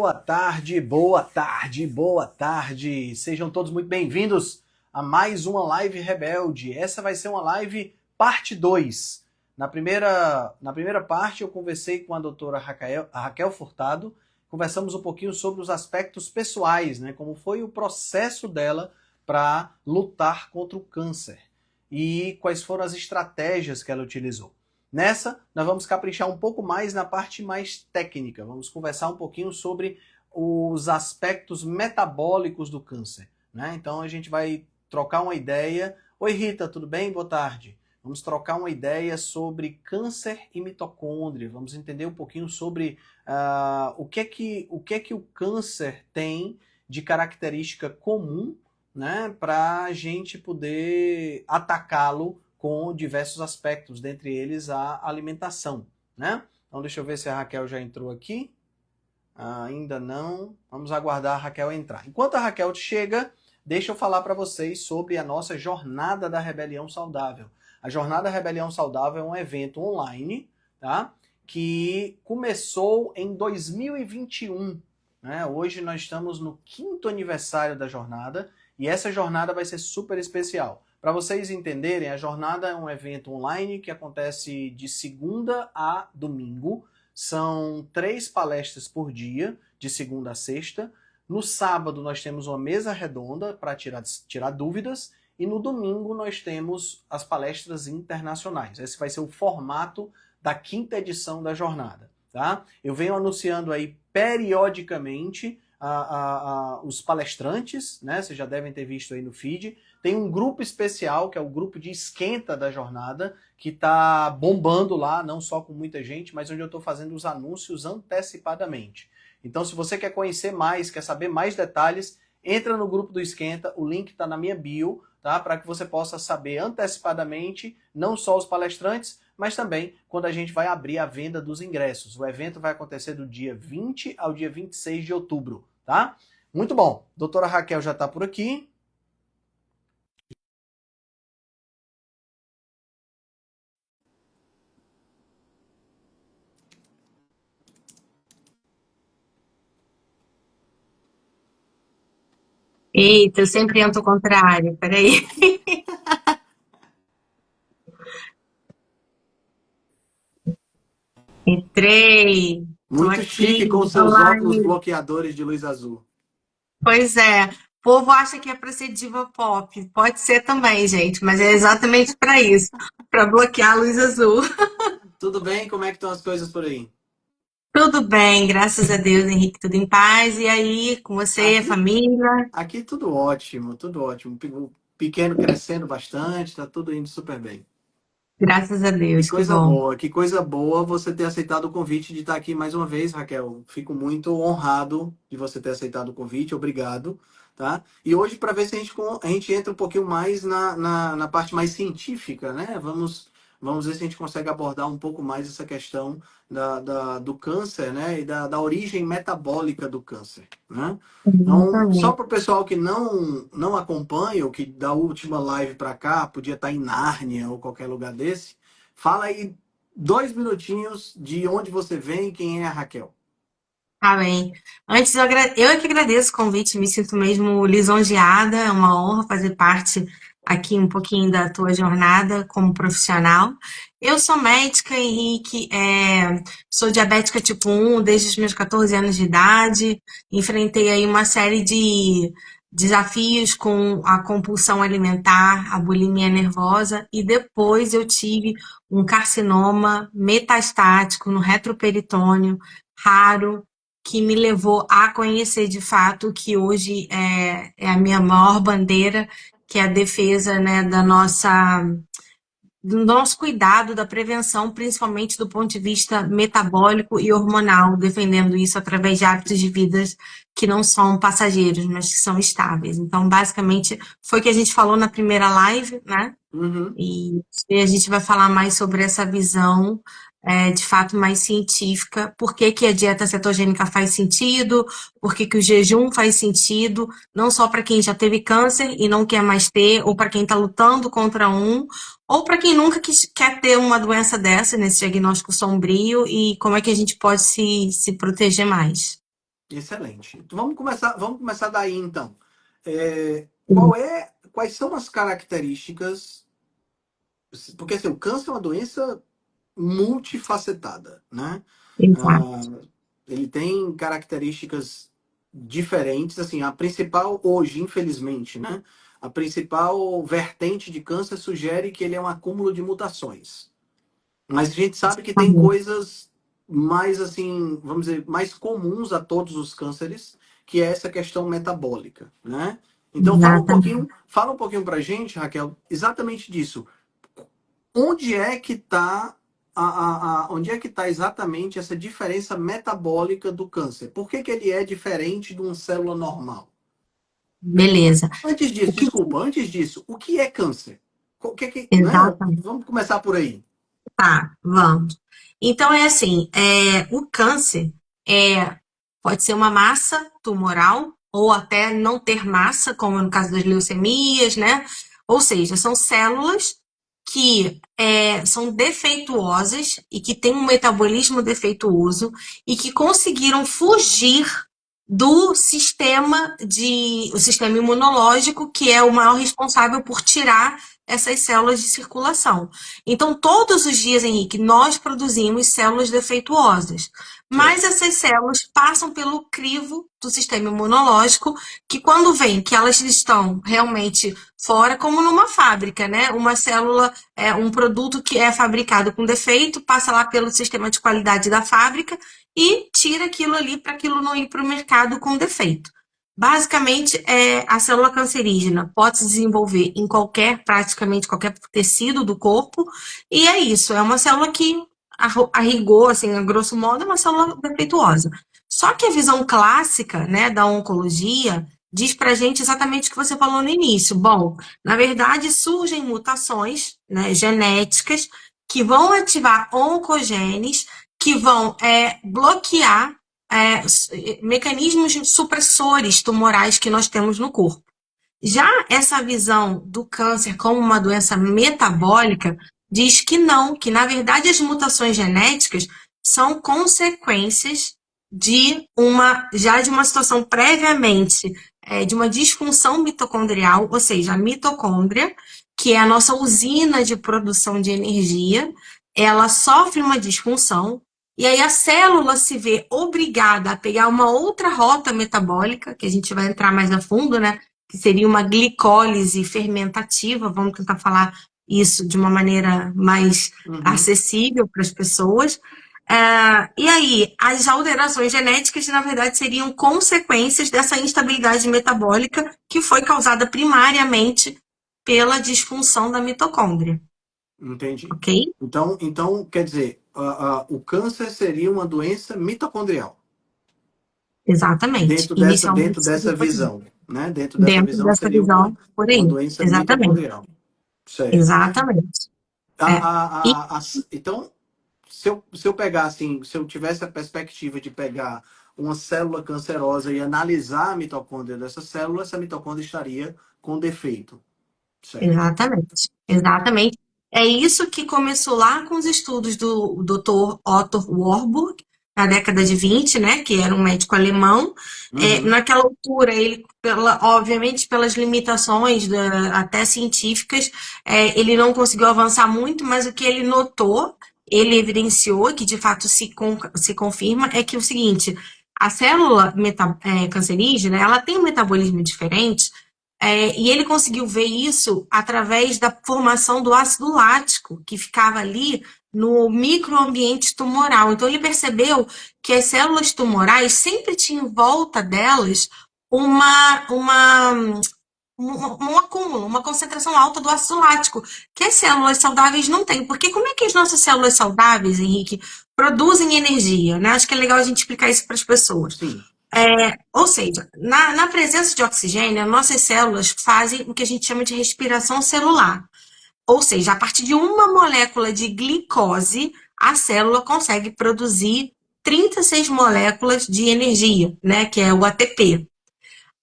Boa tarde, boa tarde, boa tarde. Sejam todos muito bem-vindos a mais uma live Rebelde. Essa vai ser uma live parte 2. Na primeira parte eu conversei com a doutora Raquel Furtado, conversamos um pouquinho sobre os aspectos pessoais, né? Como foi o processo dela para lutar contra o câncer e quais foram as estratégias que ela utilizou. Nessa, nós vamos caprichar um pouco mais na parte mais técnica. Vamos conversar um pouquinho sobre os aspectos metabólicos do câncer, né? Então a gente vai trocar uma ideia. Oi Rita, tudo bem? Boa tarde. Vamos trocar uma ideia sobre câncer e mitocôndria. Vamos entender um pouquinho sobre o que é que o câncer tem de característica comum, né, para a gente poder atacá-lo com diversos aspectos, dentre eles a alimentação, né? Então deixa eu ver se a Raquel já entrou aqui. Ainda não. Vamos aguardar a Raquel entrar. Enquanto a Raquel chega, deixa eu falar para vocês sobre a nossa Jornada da Rebelião Saudável. A Jornada da Rebelião Saudável é um evento online, tá? Que começou em 2021. Né? Hoje nós estamos no 5º aniversário da jornada e essa jornada vai ser super especial. Para vocês entenderem, a jornada é um evento online que acontece de segunda a domingo. São 3 palestras por dia, de segunda a sexta. No sábado nós temos uma mesa redonda para tirar dúvidas. E no domingo nós temos as palestras internacionais. Esse vai ser o formato da 5ª edição da jornada. Tá? Eu venho anunciando aí periodicamente os palestrantes, né? Vocês já devem ter visto aí no feed. Tem um grupo especial, que é o grupo de esquenta da jornada, que está bombando lá, não só com muita gente, mas onde eu estou fazendo os anúncios antecipadamente. Então, se você quer conhecer mais, quer saber mais detalhes, entra no grupo do Esquenta, o link está na minha bio, tá? Para que você possa saber antecipadamente, não só os palestrantes, mas também quando a gente vai abrir a venda dos ingressos. O evento vai acontecer do dia 20 ao dia 26 de outubro, tá? Muito bom. Doutora Raquel já está por aqui. Eita, eu sempre entro ao contrário, peraí. Entrei, tô Muito chique aqui, com seus óculos online. bloqueadores de luz azul. Pois é, o povo acha que é pra ser diva pop. Pode ser também, gente, mas é exatamente pra isso, pra bloquear a luz azul. Tudo bem? Como é que estão as coisas por aí? Tudo bem, graças a Deus, Henrique, tudo em paz. E aí, com você, a Aqui, família? aqui tudo ótimo, tudo ótimo. O pequeno crescendo bastante, tá tudo indo super bem. Graças a Deus, que bom. Que coisa boa você ter aceitado o convite de estar aqui mais uma vez, Raquel. Fico muito honrado de você ter aceitado o convite, obrigado, tá? E hoje, para ver se a gente entra um pouquinho mais na parte mais científica, né? Vamos ver se a gente consegue abordar um pouco mais essa questão do câncer, né? E da origem metabólica do câncer, né? Então, só Exatamente. para o pessoal que não acompanha, ou que da última live para cá, podia estar em Nárnia ou qualquer lugar desse, fala aí 2 minutinhos de onde você vem e quem é a Raquel. Tá bem. Antes, eu é que agradeço o convite, me sinto mesmo lisonjeada, é uma honra fazer parte aqui um pouquinho da tua jornada como profissional. Eu sou médica, Henrique, sou diabética tipo 1 desde os meus 14 anos de idade, enfrentei aí uma série de desafios com a compulsão alimentar, a bulimia nervosa, e depois eu tive um carcinoma metastático no retroperitônio, raro, que me levou a conhecer de fato o que hoje é a minha maior bandeira, que é a defesa, né, do nosso cuidado, da prevenção, principalmente do ponto de vista metabólico e hormonal, defendendo isso através de hábitos de vida que não são passageiros, mas que são estáveis. Então, basicamente, foi o que a gente falou na primeira live, né? Uhum. E a gente vai falar mais sobre essa visão, de fato mais científica, por que que a dieta cetogênica faz sentido, por que que o jejum faz sentido, não só para quem já teve câncer e não quer mais ter, ou para quem está lutando contra um, ou para quem nunca quer ter uma doença dessa, nesse diagnóstico sombrio, e como é que a gente pode se proteger mais. Excelente. Então, vamos começar daí então. É, Sim, quais são as características? Porque assim, o câncer é uma doença multifacetada, né? exato. Ah, ele tem características diferentes. Assim, a principal hoje, infelizmente, né? A principal vertente de câncer sugere que ele é um acúmulo de mutações. Mas a gente sabe que tem Exatamente. coisas mais assim, vamos dizer, mais comuns a todos os cânceres, que é essa questão metabólica, né? Então Exatamente. fala um pouquinho pra gente, Raquel, exatamente disso. Onde é que está onde é que está exatamente essa diferença metabólica do câncer? Por que ele é diferente de uma célula normal? Beleza. Antes O disso, que desculpa, antes disso, o que é câncer? O que é que, né? Exatamente. Vamos começar por aí. Tá, vamos. Então é assim, o câncer é, pode ser uma massa tumoral ou até não ter massa, como no caso das leucemias, né? Ou seja, são células que são defeituosas e que têm um metabolismo defeituoso e que conseguiram fugir do o sistema imunológico, que é o maior responsável por tirar essas células de circulação. Então, todos os dias, Henrique, nós produzimos células defeituosas, mas Certo. essas células passam pelo crivo do sistema imunológico, que quando vem que elas estão realmente fora, como numa fábrica, né? Uma célula um produto que é fabricado com defeito, passa lá pelo sistema de qualidade da fábrica e tira aquilo ali para aquilo não ir para o mercado com defeito. Basicamente, a célula cancerígena pode se desenvolver em praticamente qualquer tecido do corpo, e é isso, é uma célula que, a rigor, assim, a grosso modo, é uma célula defeituosa. Só que a visão clássica, né, da oncologia diz pra gente exatamente o que você falou no início. Bom, na verdade, surgem mutações, né, genéticas que vão ativar oncogenes, que vão bloquear mecanismos supressores tumorais que nós temos no corpo. Já essa visão do câncer como uma doença metabólica diz que não, que na verdade as mutações genéticas são consequências de uma situação previamente de uma disfunção mitocondrial, ou seja, a mitocôndria, que é a nossa usina de produção de energia, ela sofre uma disfunção e aí a célula se vê obrigada a pegar uma outra rota metabólica, que a gente vai entrar mais a fundo, né? Que seria uma glicólise fermentativa, vamos tentar falar isso de uma maneira mais Uhum. acessível para as pessoas. E aí, as alterações genéticas, na verdade, seriam consequências dessa instabilidade metabólica que foi causada primariamente pela disfunção da mitocôndria, Entendi. ok? Então, quer dizer, o câncer seria uma doença mitocondrial Exatamente. dentro Inicialmente dessa seria por aí. visão, né? Dentro dessa Dentro visão dessa seria visão, por uma aí. doença Exatamente. mitocondrial, certo? Exatamente. É. E, Então, se eu pegar assim, se eu tivesse a perspectiva de pegar uma célula cancerosa e analisar a mitocôndria dessa célula, essa mitocôndria estaria com defeito, certo? Exatamente, exatamente. É isso que começou lá com os estudos do Dr. Otto Warburg, na década de 20, né, que era um médico alemão. Uhum, Naquela altura, ele, obviamente, pelas limitações até científicas, ele não conseguiu avançar muito, mas o que ele notou, ele evidenciou, que de fato se confirma, é que o seguinte, a célula cancerígena, ela tem um metabolismo diferente, e ele conseguiu ver isso através da formação do ácido lático, que ficava ali no microambiente tumoral. Então, ele percebeu que as células tumorais sempre tinham em volta delas uma, uma, um acúmulo, uma concentração alta do ácido lático, que as células saudáveis não têm. Porque como é que as nossas células saudáveis, Henrique, produzem energia? Né? Acho que é legal a gente explicar isso para as pessoas. sim. Ou seja, na presença de oxigênio, nossas células fazem o que a gente chama de respiração celular. Ou seja, a partir de uma molécula de glicose, a célula consegue produzir 36 moléculas de energia, né, que é o ATP.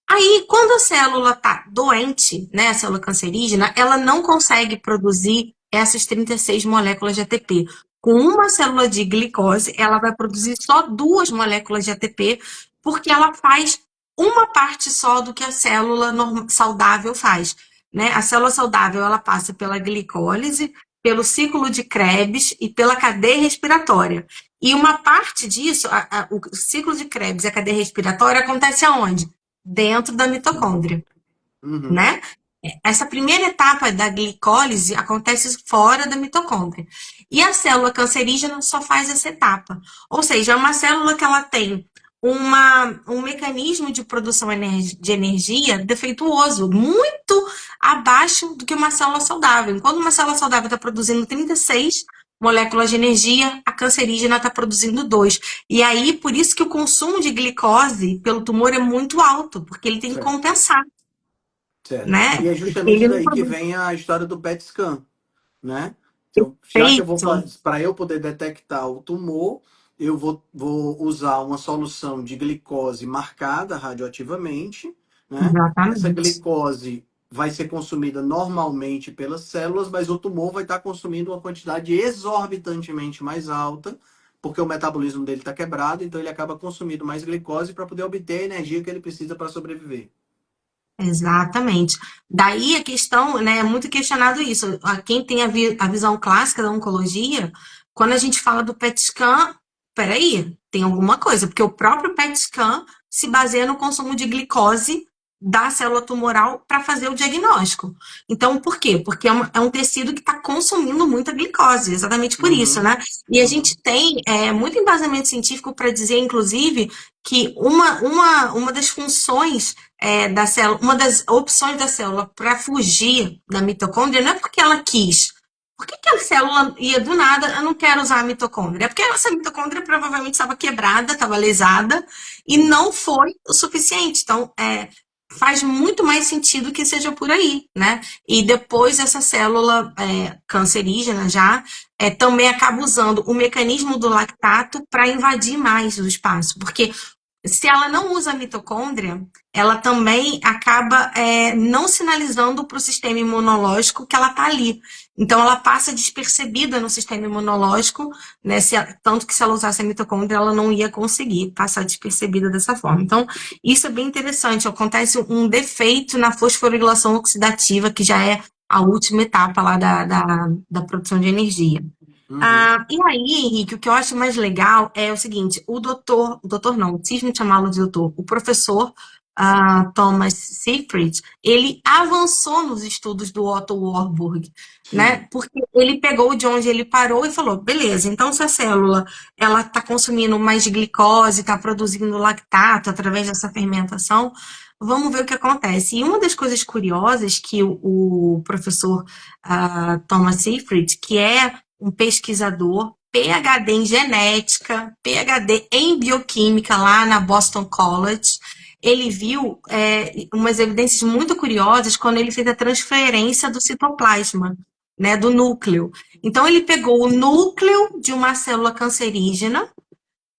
Aí, quando a célula está doente, né, a célula cancerígena, ela não consegue produzir essas 36 moléculas de ATP. Com uma célula de glicose, ela vai produzir só duas moléculas de ATP, porque ela faz uma parte só do que a célula saudável faz, né? A célula saudável, ela passa pela glicólise, pelo ciclo de Krebs e pela cadeia respiratória. E uma parte disso, o ciclo de Krebs e a cadeia respiratória acontece aonde? Dentro da mitocôndria, Uhum. né? Essa primeira etapa da glicólise acontece fora da mitocôndria. E a célula cancerígena só faz essa etapa. Ou seja, é uma célula que ela tem um mecanismo de produção de energia defeituoso, muito abaixo do que uma célula saudável. Enquanto uma célula saudável está produzindo 36 moléculas de energia, a cancerígena está produzindo 2. E aí, por isso que o consumo de glicose pelo tumor é muito alto, porque ele tem que Certo, compensar, certo. né? E é justamente Ele não daí que produz vem a história do PET scan, né? Então, já que eu vou efeito. fazer, para eu poder detectar o tumor, eu vou usar uma solução de glicose marcada radioativamente, né? Essa Exatamente. glicose vai ser consumida normalmente pelas células, mas o tumor vai estar consumindo uma quantidade exorbitantemente mais alta, porque o metabolismo dele está quebrado, então ele acaba consumindo mais glicose para poder obter a energia que ele precisa para sobreviver. Exatamente. Daí a questão, né, é muito questionado isso. Quem tem a visão clássica da oncologia, quando a gente fala do PET scan, peraí, tem alguma coisa, porque o próprio PET scan se baseia no consumo de glicose da célula tumoral para fazer o diagnóstico. Então, por quê? Porque é um tecido que está consumindo muita glicose, exatamente por isso, Uhum, né? E a uhum. gente tem muito embasamento científico para dizer, inclusive, que uma das funções da célula, uma das opções da célula para fugir da mitocôndria não é porque ela quis. Por que a célula ia do nada, eu não quero usar a mitocôndria? É porque essa mitocôndria provavelmente estava quebrada, estava lesada e Sim. não foi o suficiente. Então, faz muito mais sentido que seja por aí, né? E depois essa célula cancerígena já também acaba usando o mecanismo do lactato para invadir mais o espaço, porque se ela não usa a mitocôndria, ela também acaba não sinalizando para o sistema imunológico que ela está ali. Então, ela passa despercebida no sistema imunológico, né? Tanto que se ela usasse a mitocôndria, ela não ia conseguir passar despercebida dessa forma. Então, isso é bem interessante. Acontece um defeito na fosforilação oxidativa, que já é a última etapa lá da produção de energia. Uhum. E aí, Henrique, o que eu acho mais legal é o seguinte: o doutor não, cismo de chamá-lo de doutor, o professor Thomas Seyfried, ele avançou nos estudos do Otto Warburg, Sim. né? Porque ele pegou de onde ele parou e falou: beleza, então se a célula ela está consumindo mais glicose, está produzindo lactato através dessa fermentação, vamos ver o que acontece. E uma das coisas curiosas que o professor Thomas Seyfried, que é um pesquisador, PhD em genética, PhD em bioquímica lá na Boston College. Ele viu umas evidências muito curiosas quando ele fez a transferência do citoplasma, né, do núcleo. Então, ele pegou o núcleo de uma célula cancerígena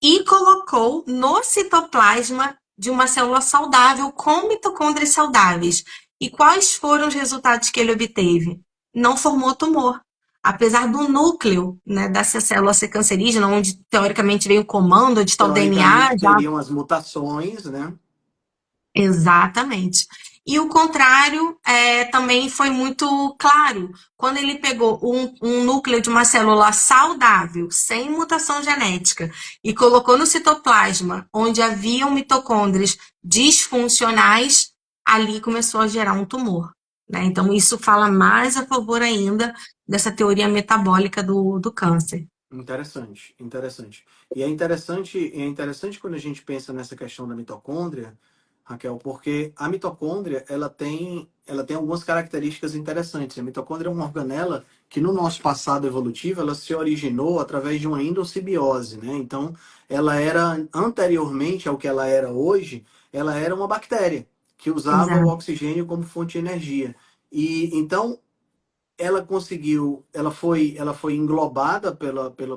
e colocou no citoplasma de uma célula saudável com mitocôndrias saudáveis. E quais foram os resultados que ele obteve? Não formou tumor. Apesar do núcleo, né, dessa célula ser cancerígena, onde teoricamente vem o comando, onde está o DNA, Teoricamente já. teriam as mutações, né? Exatamente. E o contrário também foi muito claro. Quando ele pegou um núcleo de uma célula saudável, sem mutação genética, e colocou no citoplasma, onde haviam mitocôndrias disfuncionais, ali começou a gerar um tumor, né? Então, isso fala mais a favor ainda dessa teoria metabólica do câncer. Interessante, interessante. É interessante quando a gente pensa nessa questão da mitocôndria, Raquel, porque a mitocôndria, ela tem algumas características interessantes. A mitocôndria é uma organela que no nosso passado evolutivo, ela se originou através de uma endossimbiose, né? Então, ela era anteriormente ao que ela era hoje, ela era uma bactéria que usava o Exato. oxigênio como fonte de energia. E então ela foi englobada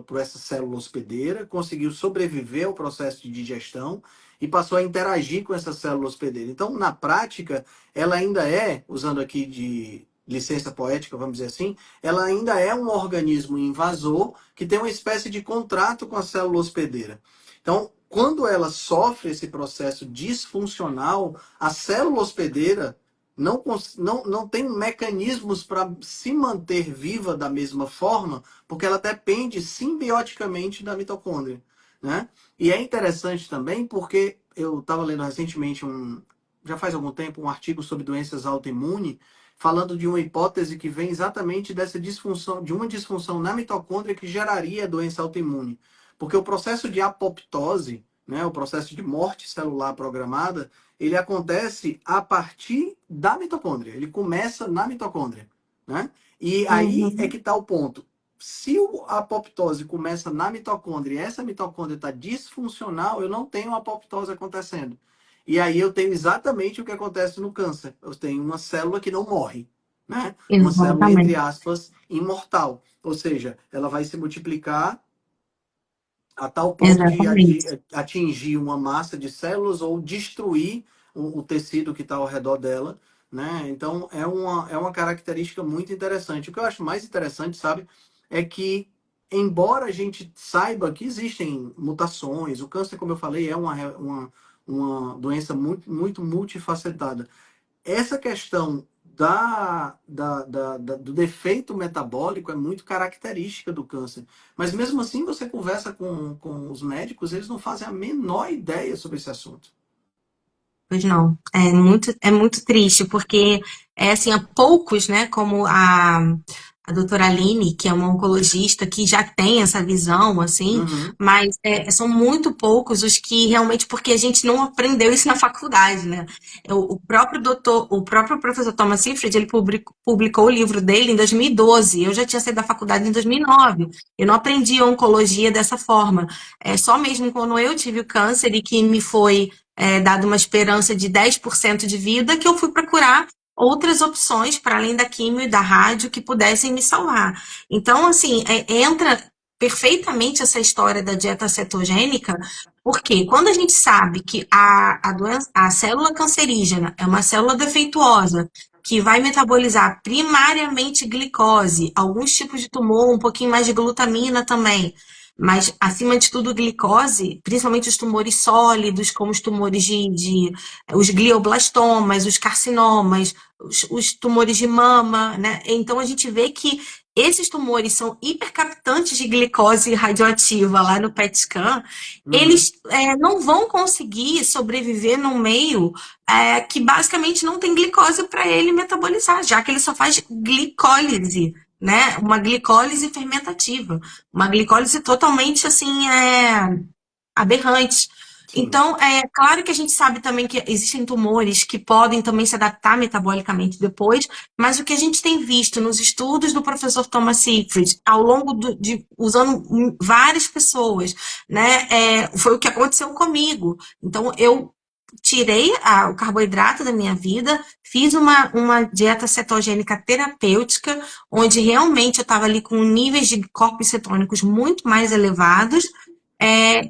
por essa célula hospedeira, conseguiu sobreviver ao processo de digestão e passou a interagir com essa célula hospedeira. Então, na prática, ela ainda é, usando aqui de licença poética, vamos dizer assim, ela ainda é um organismo invasor que tem uma espécie de contrato com a célula hospedeira. Então, quando ela sofre esse processo disfuncional, a célula hospedeira não tem mecanismos para se manter viva da mesma forma, porque ela depende simbioticamente da mitocôndria, né? E é interessante também porque eu estava lendo recentemente já faz algum tempo, um artigo sobre doenças autoimunes, falando de uma hipótese que vem exatamente dessa disfunção, de uma disfunção na mitocôndria que geraria a doença autoimune. Porque o processo de apoptose, né, o processo de morte celular programada, ele acontece a partir da mitocôndria. Ele começa na mitocôndria, né? E aí é Uhum. que está o ponto. Se a apoptose começa na mitocôndria e essa mitocôndria está disfuncional, eu não tenho apoptose acontecendo. E aí eu tenho exatamente o que acontece no câncer. Eu tenho uma célula que não morre, né? Uma célula, entre Exatamente. aspas, imortal. Ou seja, ela vai se multiplicar a tal ponto de Exatamente. atingir uma massa de células ou destruir o tecido que está ao redor dela, né? Então é uma característica muito interessante. O que eu acho mais interessante, sabe, é que embora a gente saiba que existem mutações, o câncer, como eu falei, é uma doença muito multifacetada. Essa questão do defeito metabólico é muito característica do câncer. Mas mesmo assim, você conversa com os médicos, eles não fazem a menor ideia sobre esse assunto. Pois não. É muito triste, porque é assim, há poucos, né, como a doutora Aline, que é uma oncologista que já tem essa visão, assim, Uhum, mas são muito poucos os que realmente, porque a gente não aprendeu isso na faculdade, né? O próprio professor Thomas Seyfried, ele publicou o livro dele em 2012. Eu já tinha saído da faculdade em 2009. Eu não aprendi oncologia dessa forma. É só mesmo quando eu tive o câncer e que me foi dado uma esperança de 10% de vida, que eu fui procurar outras opções para além da quimio e da rádio que pudessem me salvar. Então, assim, entra perfeitamente essa história da dieta cetogênica, porque quando a gente sabe que a célula cancerígena é uma célula defeituosa, que vai metabolizar primariamente glicose, alguns tipos de tumor, um pouquinho mais de glutamina também, mas, acima de tudo, glicose, principalmente os tumores sólidos, como os tumores os glioblastomas, os carcinomas, os tumores de mama, né? Então, a gente vê que esses tumores são hipercaptantes de glicose radioativa lá no PET scan, uhum, eles não vão conseguir sobreviver num meio que basicamente não tem glicose para ele metabolizar, já que ele só faz glicólise, né? Uma glicólise fermentativa. Uma glicólise totalmente assim, aberrante. sim. Então, é claro que a gente sabe também que existem tumores que podem também se adaptar metabolicamente depois, mas o que a gente tem visto nos estudos do professor Thomas Seyfried, ao longo usando várias pessoas, né, foi o que aconteceu comigo. Então, eu tirei o carboidrato da minha vida, fiz uma dieta cetogênica terapêutica, onde realmente eu estava ali com níveis de corpos cetônicos muito mais elevados,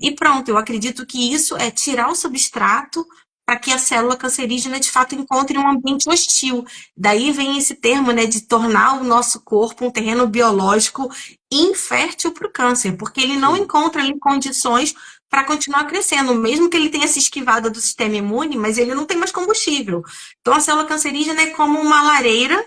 e pronto, eu acredito que isso é tirar o substrato para que a célula cancerígena de fato encontre um ambiente hostil. Daí vem esse termo, né, de tornar o nosso corpo um terreno biológico infértil para o câncer, porque ele não Sim. encontra ali condições para continuar crescendo, mesmo que ele tenha se esquivado do sistema imune, mas ele não tem mais combustível. Então a célula cancerígena é como uma lareira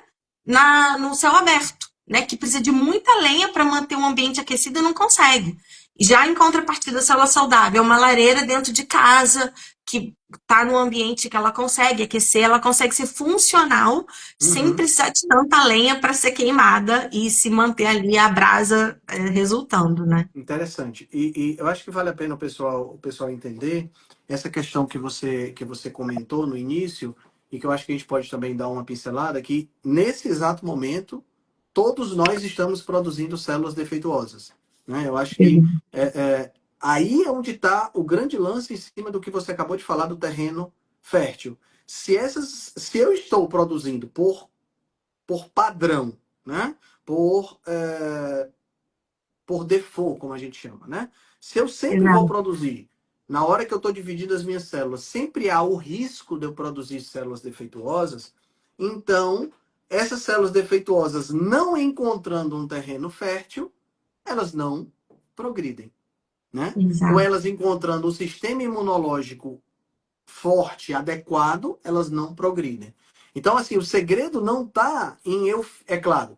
no céu aberto, né, que precisa de muita lenha para manter um ambiente aquecido e não consegue. Já em contrapartida, a célula saudável é uma lareira dentro de casa, que está no ambiente que ela consegue aquecer, ela consegue ser funcional sem Uhum. precisar de tanta lenha para ser queimada e se manter ali a brasa resultando, né? Interessante. E eu acho que vale a pena o pessoal entender essa questão que você comentou no início, e que eu acho que a gente pode também dar uma pincelada, que nesse exato momento, todos nós estamos produzindo células defeituosas, né? Eu acho que é, aí é onde está o grande lance em cima do que você acabou de falar do terreno fértil. Se eu estou produzindo por padrão, né? Por default, como a gente chama, né? Se eu sempre vou Exato. produzir, na hora que eu estou dividindo as minhas células, sempre há o risco de eu produzir células defeituosas, então essas células defeituosas não encontrando um terreno fértil, elas não progridem. né? Com Exato. elas encontrando o sistema imunológico forte, adequado, elas não progridem. Então, assim, o segredo não está em eu. É claro,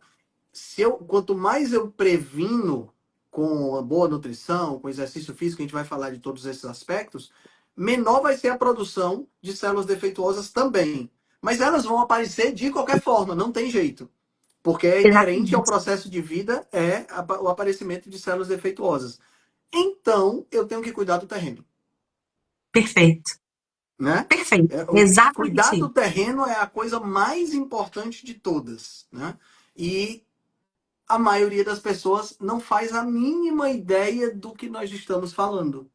quanto mais eu previno com uma boa nutrição, com exercício físico, a gente vai falar de todos esses aspectos, menor vai ser a produção de células defeituosas também. Mas elas vão aparecer de qualquer forma, não tem jeito. Porque é inerente ao Exatamente. processo de vida o aparecimento de células defeituosas. Então, eu tenho que cuidar do terreno, Perfeito. né? Perfeito. Cuidar Exatamente do isso. terreno é a coisa mais importante de todas, né? E a maioria das pessoas não faz a mínima ideia do que nós estamos falando,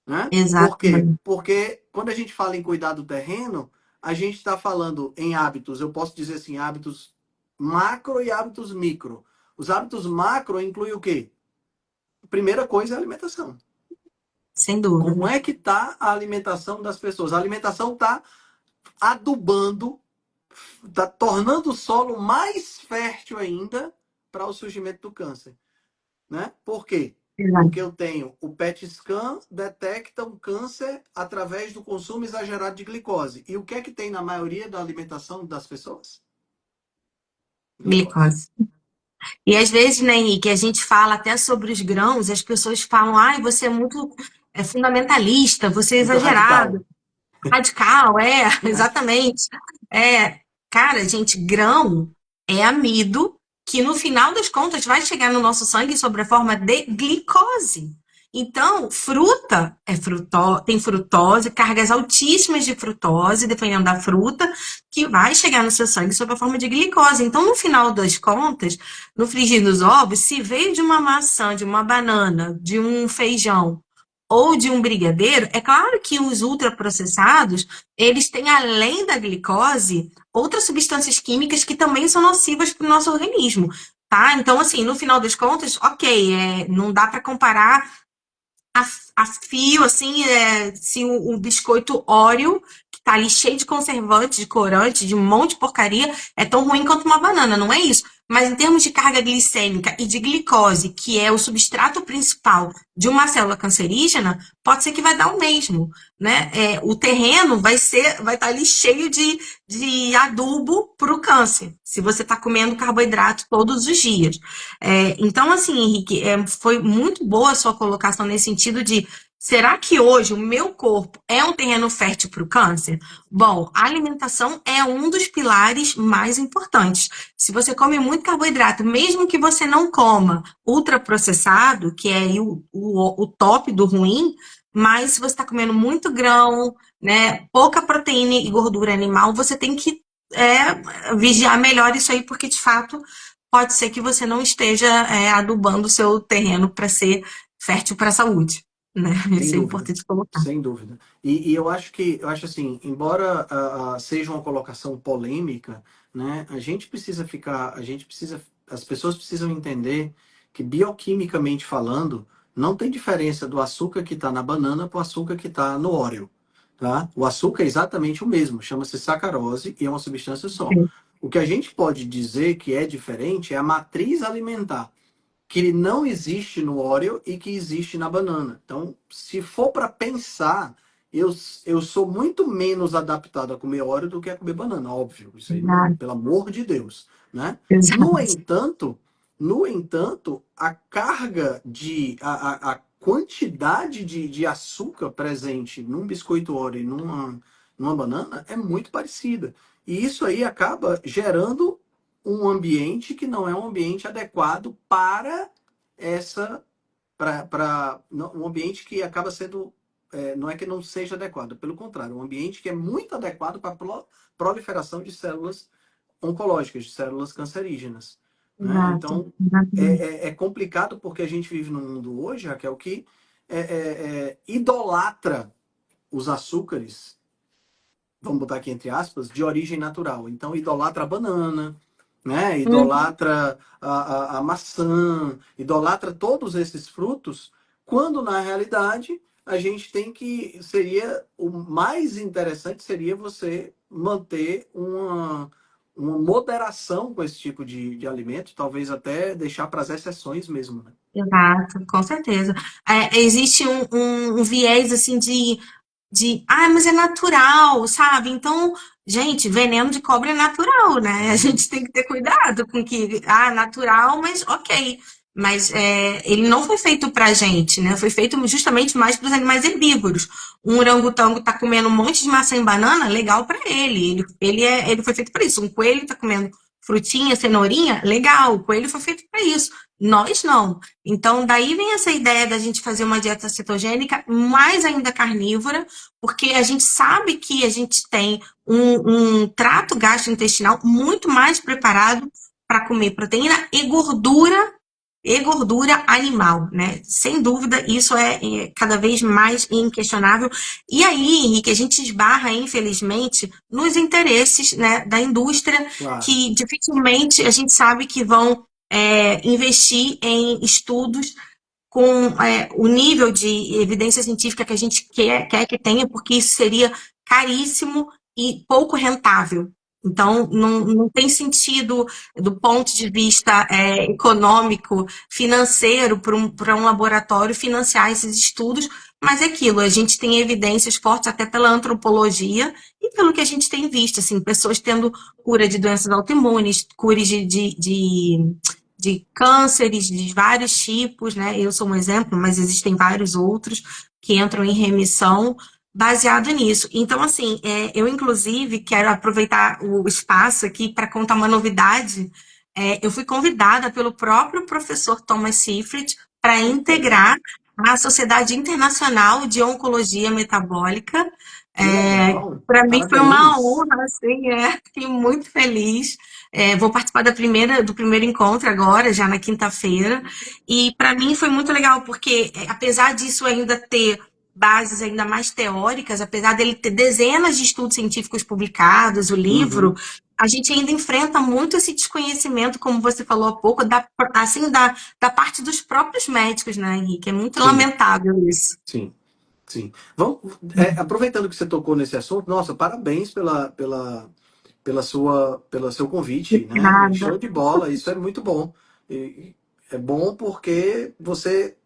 né? Por quê? Exatamente. Porque quando a gente fala em cuidar do terreno, a gente está falando em hábitos, eu posso dizer assim, hábitos macro e hábitos micro. Os hábitos macro incluem o quê? Primeira coisa é a alimentação. Sem Como dúvida. é que está a alimentação das pessoas? A alimentação está adubando, está tornando o solo mais fértil ainda para o surgimento do câncer. Né? Por quê? Porque Exato. eu tenho o PET scan detecta um câncer através do consumo exagerado de glicose. E o que é que tem na maioria da alimentação das pessoas? Glicose. Glicose. E às vezes, né, Henrique, a gente fala até sobre os grãos, e as pessoas falam, ai, você é muito fundamentalista, você é Muito exagerado. radical. Radical, é, exatamente. É, cara, gente, grão é amido que no final das contas vai chegar no nosso sangue sob a forma de glicose. Então, fruta tem frutose, cargas altíssimas de frutose, dependendo da fruta, que vai chegar no seu sangue sob a forma de glicose. Então, no final das contas, no frigir dos ovos, se veio de uma maçã, de uma banana, de um feijão, ou de um brigadeiro, é claro que os ultraprocessados, eles têm, além da glicose, outras substâncias químicas que também são nocivas para o nosso organismo, tá? Então, assim, no final das contas, ok, não dá para comparar a, a fio, assim, se o biscoito Oreo, que tá ali cheio de conservante, de corante, de um monte de porcaria, é tão ruim quanto uma banana, não é isso. Mas em termos de carga glicêmica e de glicose, que é o substrato principal de uma célula cancerígena, pode ser que vai dar o mesmo, né? O terreno vai estar ali cheio de adubo para o câncer, se você está comendo carboidrato todos os dias. Então, assim, Henrique, foi muito boa a sua colocação nesse sentido de será que hoje o meu corpo é um terreno fértil para o câncer? Bom, a alimentação é um dos pilares mais importantes. Se você come muito carboidrato, mesmo que você não coma ultraprocessado, que é aí o top do ruim, mas se você está comendo muito grão, né, pouca proteína e gordura animal, você tem que vigiar melhor isso aí, porque de fato pode ser que você não esteja adubando o seu terreno para ser fértil para a saúde, né? Sem Isso é dúvida. importante colocar. Sem dúvida. E eu acho assim, embora seja uma colocação polêmica, né, as pessoas precisam entender que bioquimicamente falando, não tem diferença do açúcar que está na banana para o açúcar que está no Oreo, tá? O açúcar é exatamente o mesmo, chama-se sacarose e é uma substância só. O que a gente pode dizer que é diferente é a matriz alimentar que não existe no Oreo e que existe na banana. Então, se for para pensar, eu sou muito menos adaptado a comer Oreo do que a comer banana, óbvio. Isso aí, não, Exato, pelo amor de Deus, né? No exato, entanto, no entanto, a carga a quantidade de açúcar presente num biscoito Oreo e numa banana é muito parecida. E isso aí acaba gerando um ambiente que não é um ambiente adequado para essa um ambiente que acaba sendo não é que não seja adequado, pelo contrário, um ambiente que é muito adequado para a proliferação de células oncológicas, de células cancerígenas, né? exato, Então exatamente. é complicado porque a gente vive num mundo hoje, Raquel, que idolatra os açúcares, vamos botar aqui entre aspas, de origem natural. Então, idolatra a banana, né? Uhum. Idolatra a maçã, idolatra todos esses frutos, quando na realidade a gente tem que o mais interessante seria você manter uma moderação com esse tipo de alimento, talvez até deixar para as exceções mesmo, né? Exato, com certeza. Existe um viés assim mas é natural, sabe? Então, gente, veneno de cobra é natural, né? A gente tem que ter cuidado com que, natural, mas ok. Mas ele não foi feito pra gente, né? Foi feito justamente mais para os animais herbívoros. Um orangotango tá comendo um monte de maçã e banana, legal pra ele. Ele foi feito para isso. Um coelho tá comendo frutinha, cenourinha, legal. O coelho foi feito para isso. Nós não. Então, daí vem essa ideia da gente fazer uma dieta cetogênica mais ainda carnívora, porque a gente sabe que a gente tem um trato gastrointestinal muito mais preparado para comer proteína e gordura animal, né? Sem dúvida, isso é cada vez mais inquestionável. E aí, Henrique, a gente esbarra, infelizmente, nos interesses, né, da indústria, Claro. que dificilmente a gente sabe que vão investir em estudos com o nível de evidência científica que a gente quer que tenha, porque isso seria caríssimo e pouco rentável. Então, não tem sentido, do ponto de vista econômico, financeiro, para um laboratório financiar esses estudos, mas é aquilo, a gente tem evidências fortes até pela antropologia e pelo que a gente tem visto, assim, pessoas tendo cura de doenças autoimunes, curas de cânceres de vários tipos, né? Eu sou um exemplo, mas existem vários outros que entram em remissão baseado nisso. Então, assim, eu inclusive quero aproveitar o espaço aqui para contar uma novidade. Eu fui convidada pelo próprio professor Thomas Seyfried para integrar a Sociedade Internacional de Oncologia Metabólica. Que legal. Para mim foi uma Parabéns. honra, assim, fiquei muito feliz. Vou participar do primeiro encontro agora, já na quinta-feira. E para mim foi muito legal, porque apesar disso ainda ter bases ainda mais teóricas, apesar dele ter dezenas de estudos científicos publicados, o livro, Uhum. a gente ainda enfrenta muito esse desconhecimento, como você falou há pouco, da parte dos próprios médicos, né, Henrique? É muito Sim, lamentável isso. sim, sim. Vamos, aproveitando que você tocou nesse assunto, nossa, parabéns pelo seu convite, né? Nada. Show de bola, isso é muito bom. E é bom porque você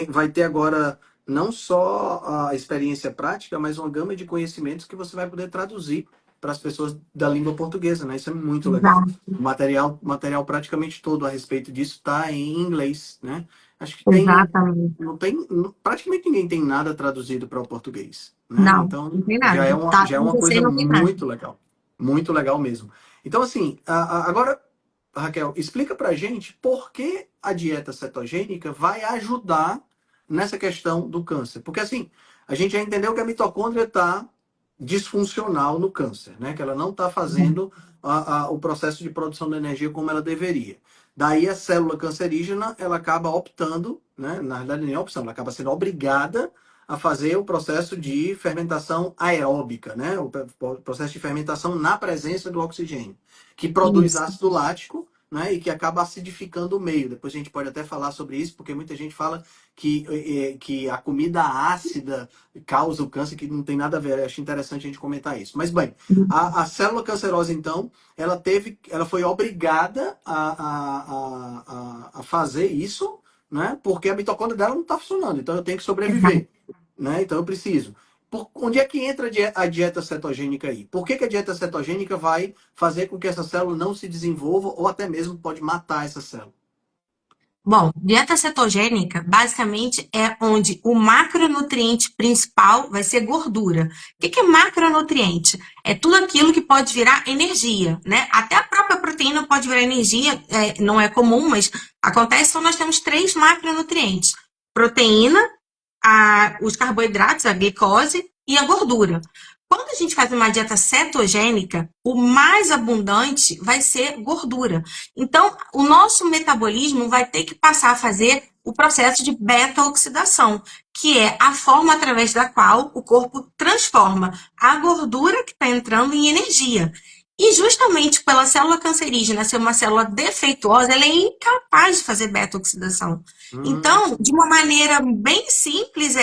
vai ter agora não só a experiência prática, mas uma gama de conhecimentos que você vai poder traduzir para as pessoas da língua portuguesa, né? Isso é muito legal. Exato, O material praticamente todo a respeito disso está em inglês, né? Acho que exatamente. não tem, praticamente ninguém tem nada traduzido para o português, né? Não, não Então tem já é nada. uma, Tá, já é uma você coisa não tem nada. muito legal mesmo. Então assim, agora, Raquel, explica pra gente por que a dieta cetogênica vai ajudar nessa questão do câncer. Porque assim, a gente já entendeu que a mitocôndria está disfuncional no câncer, né? Que ela não está fazendo o processo de produção de energia como ela deveria. Daí a célula cancerígena, ela acaba optando, né? Na verdade nem é opção, ela acaba sendo obrigada a fazer o processo de fermentação aeróbica, né? O processo de fermentação na presença do oxigênio, que produz Isso, ácido lático, né? E que acaba acidificando o meio. Depois a gente pode até falar sobre isso, porque muita gente fala que a comida ácida causa o câncer, que não tem nada a ver. Eu acho interessante a gente comentar isso. Mas, bem, a célula cancerosa, então, ela foi obrigada a fazer isso, né? Porque a mitocôndria dela não está funcionando. Então, eu tenho que exato. sobreviver, né? Então, eu preciso. Onde é que entra a dieta cetogênica aí? Por que a dieta cetogênica vai fazer com que essa célula não se desenvolva ou até mesmo pode matar essa célula? Bom, dieta cetogênica basicamente é onde o macronutriente principal vai ser gordura. O que é macronutriente? É tudo aquilo que pode virar energia, né? Até a própria proteína pode virar energia, não é comum, mas acontece. Então nós temos três macronutrientes: proteína, os carboidratos, a glicose e a gordura. Quando a gente faz uma dieta cetogênica, o mais abundante vai ser gordura. Então, o nosso metabolismo vai ter que passar a fazer o processo de beta-oxidação, que é a forma através da qual o corpo transforma a gordura que está entrando em energia. E justamente pela célula cancerígena ser uma célula defeituosa, ela é incapaz de fazer beta-oxidação. Hum, Então, de uma maneira bem simples,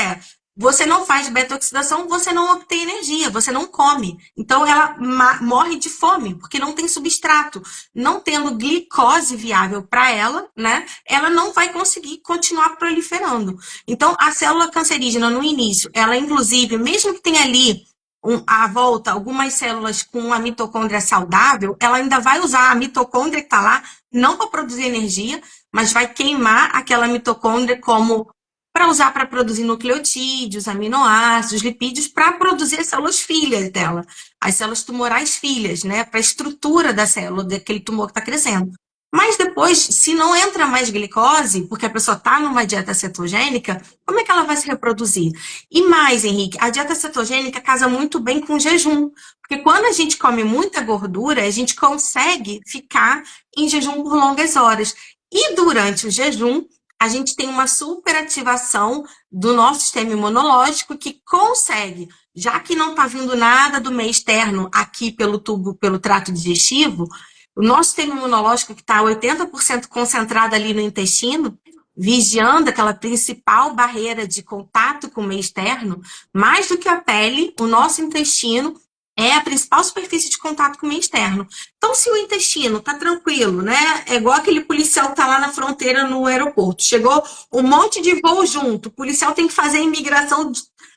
você não faz beta-oxidação, você não obtém energia, você não come. Então ela morre de fome, porque não tem substrato. Não tendo glicose viável para ela, né? Ela não vai conseguir continuar proliferando. Então a célula cancerígena no início, ela inclusive, mesmo que tenha ali à volta algumas células com a mitocôndria saudável, ela ainda vai usar a mitocôndria que está lá, não para produzir energia, mas vai queimar aquela mitocôndria como para usar para produzir nucleotídeos, aminoácidos, lipídios, para produzir as células filhas dela, as células tumorais filhas, né? Para a estrutura da célula, daquele tumor que está crescendo. Mas depois, se não entra mais glicose, porque a pessoa está numa dieta cetogênica, como é que ela vai se reproduzir? E mais, Henrique, a dieta cetogênica casa muito bem com o jejum. Porque quando a gente come muita gordura, a gente consegue ficar em jejum por longas horas. E durante o jejum, a gente tem uma superativação do nosso sistema imunológico que consegue, já que não está vindo nada do meio externo aqui pelo tubo, pelo trato digestivo, o nosso sistema imunológico que está 80% concentrado ali no intestino, vigiando aquela principal barreira de contato com o meio externo, mais do que a pele, o nosso intestino é a principal superfície de contato com o meio externo. Então, se o intestino está tranquilo, né? É igual aquele policial que está lá na fronteira no aeroporto. Chegou um monte de voo junto, o policial tem que fazer a imigração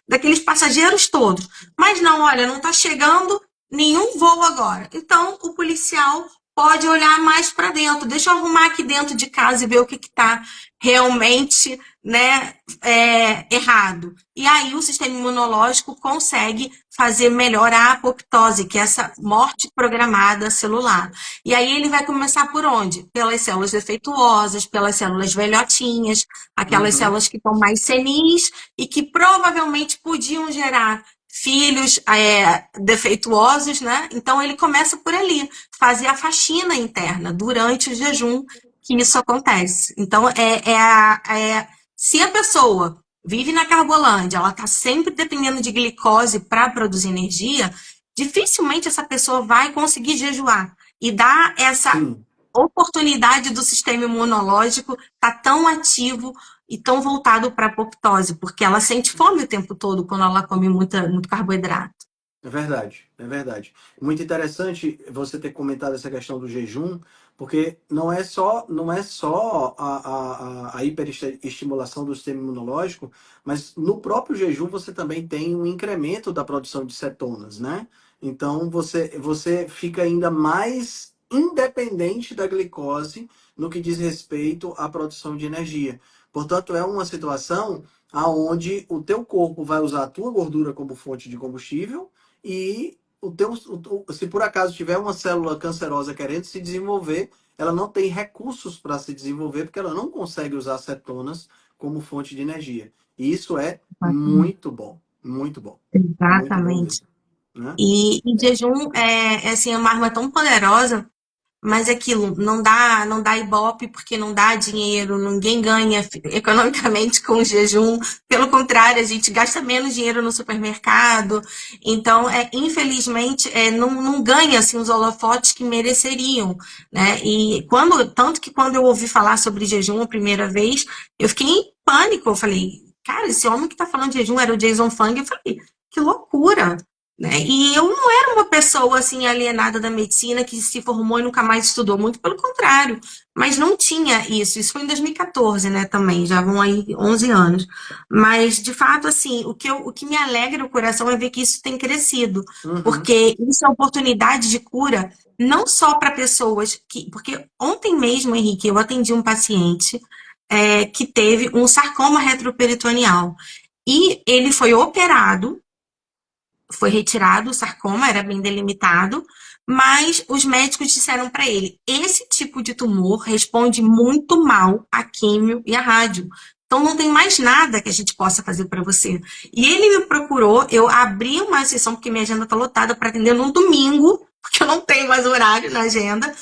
daqueles passageiros todos. Mas não, olha, não está chegando nenhum voo agora. Então, o policial pode olhar mais para dentro. Deixa eu arrumar aqui dentro de casa e ver o que está realmente, né, errado. E aí o sistema imunológico consegue fazer melhor a apoptose, que é essa morte programada celular. E aí ele vai começar por onde? Pelas células defeituosas, pelas células velhotinhas, aquelas Uhum. células que estão mais senis e que provavelmente podiam gerar filhos defeituosos, né? Então ele começa por ali, fazer a faxina interna durante o jejum que isso acontece. Então se a pessoa vive na Carbolândia, ela está sempre dependendo de glicose para produzir energia, dificilmente essa pessoa vai conseguir jejuar e dar essa Sim, oportunidade do sistema imunológico estar tá tão ativo e tão voltado para a apoptose, porque ela sente fome o tempo todo quando ela come muito carboidrato. é verdade, é verdade. Muito interessante você ter comentado essa questão do jejum, porque não é só a hiperestimulação do sistema imunológico, mas no próprio jejum você também tem um incremento da produção de cetonas, né? Então você fica ainda mais independente da glicose no que diz respeito à produção de energia. Portanto, é uma situação aonde o teu corpo vai usar a tua gordura como fonte de combustível e se por acaso tiver uma célula cancerosa querendo se desenvolver, ela não tem recursos para se desenvolver porque ela não consegue usar cetonas como fonte de energia. E isso é muito bom, muito bom Exatamente. mesmo, né? E jejum assim, é uma arma tão poderosa. Mas é aquilo, não dá ibope porque não dá dinheiro, ninguém ganha economicamente com o jejum. Pelo contrário, a gente gasta menos dinheiro no supermercado. Então, infelizmente, não ganha assim, os holofotes que mereceriam, né? E tanto que quando eu ouvi falar sobre jejum a primeira vez, eu fiquei em pânico. Eu falei, cara, esse homem que está falando de jejum era o Jason Fung. Eu falei, que loucura! Né? E eu não era uma pessoa assim alienada da medicina que se formou e nunca mais estudou, muito pelo contrário, mas não tinha isso. Isso foi em 2014, né, também, já vão aí 11 anos. Mas de fato assim, o que me alegra o coração é ver que isso tem crescido, Uhum. porque isso é oportunidade de cura não só para pessoas porque ontem mesmo, Henrique, eu atendi um paciente que teve um sarcoma retroperitoneal e ele foi operado, foi retirado o sarcoma, era bem delimitado, mas os médicos disseram para ele: esse tipo de tumor responde muito mal à químio e à rádio. Então não tem mais nada que a gente possa fazer para você. E ele me procurou, eu abri uma sessão, porque minha agenda está lotada, para atender no domingo, porque eu não tenho mais horário na agenda,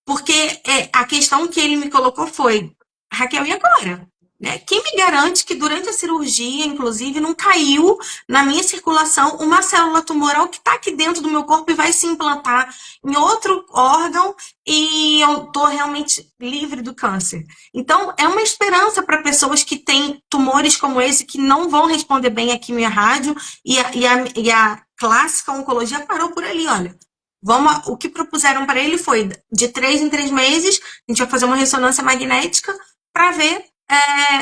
porque a questão que ele me colocou foi: Raquel, e agora? né? Quem me garante que durante a cirurgia, inclusive, não caiu na minha circulação uma célula tumoral que está aqui dentro do meu corpo e vai se implantar em outro órgão e eu estou realmente livre do câncer. Então, é uma esperança para pessoas que têm tumores como esse, que não vão responder bem a quimio e a rádio, e a clássica oncologia parou por ali, olha. O que propuseram para ele foi de 3 em 3 meses, a gente vai fazer uma ressonância magnética para ver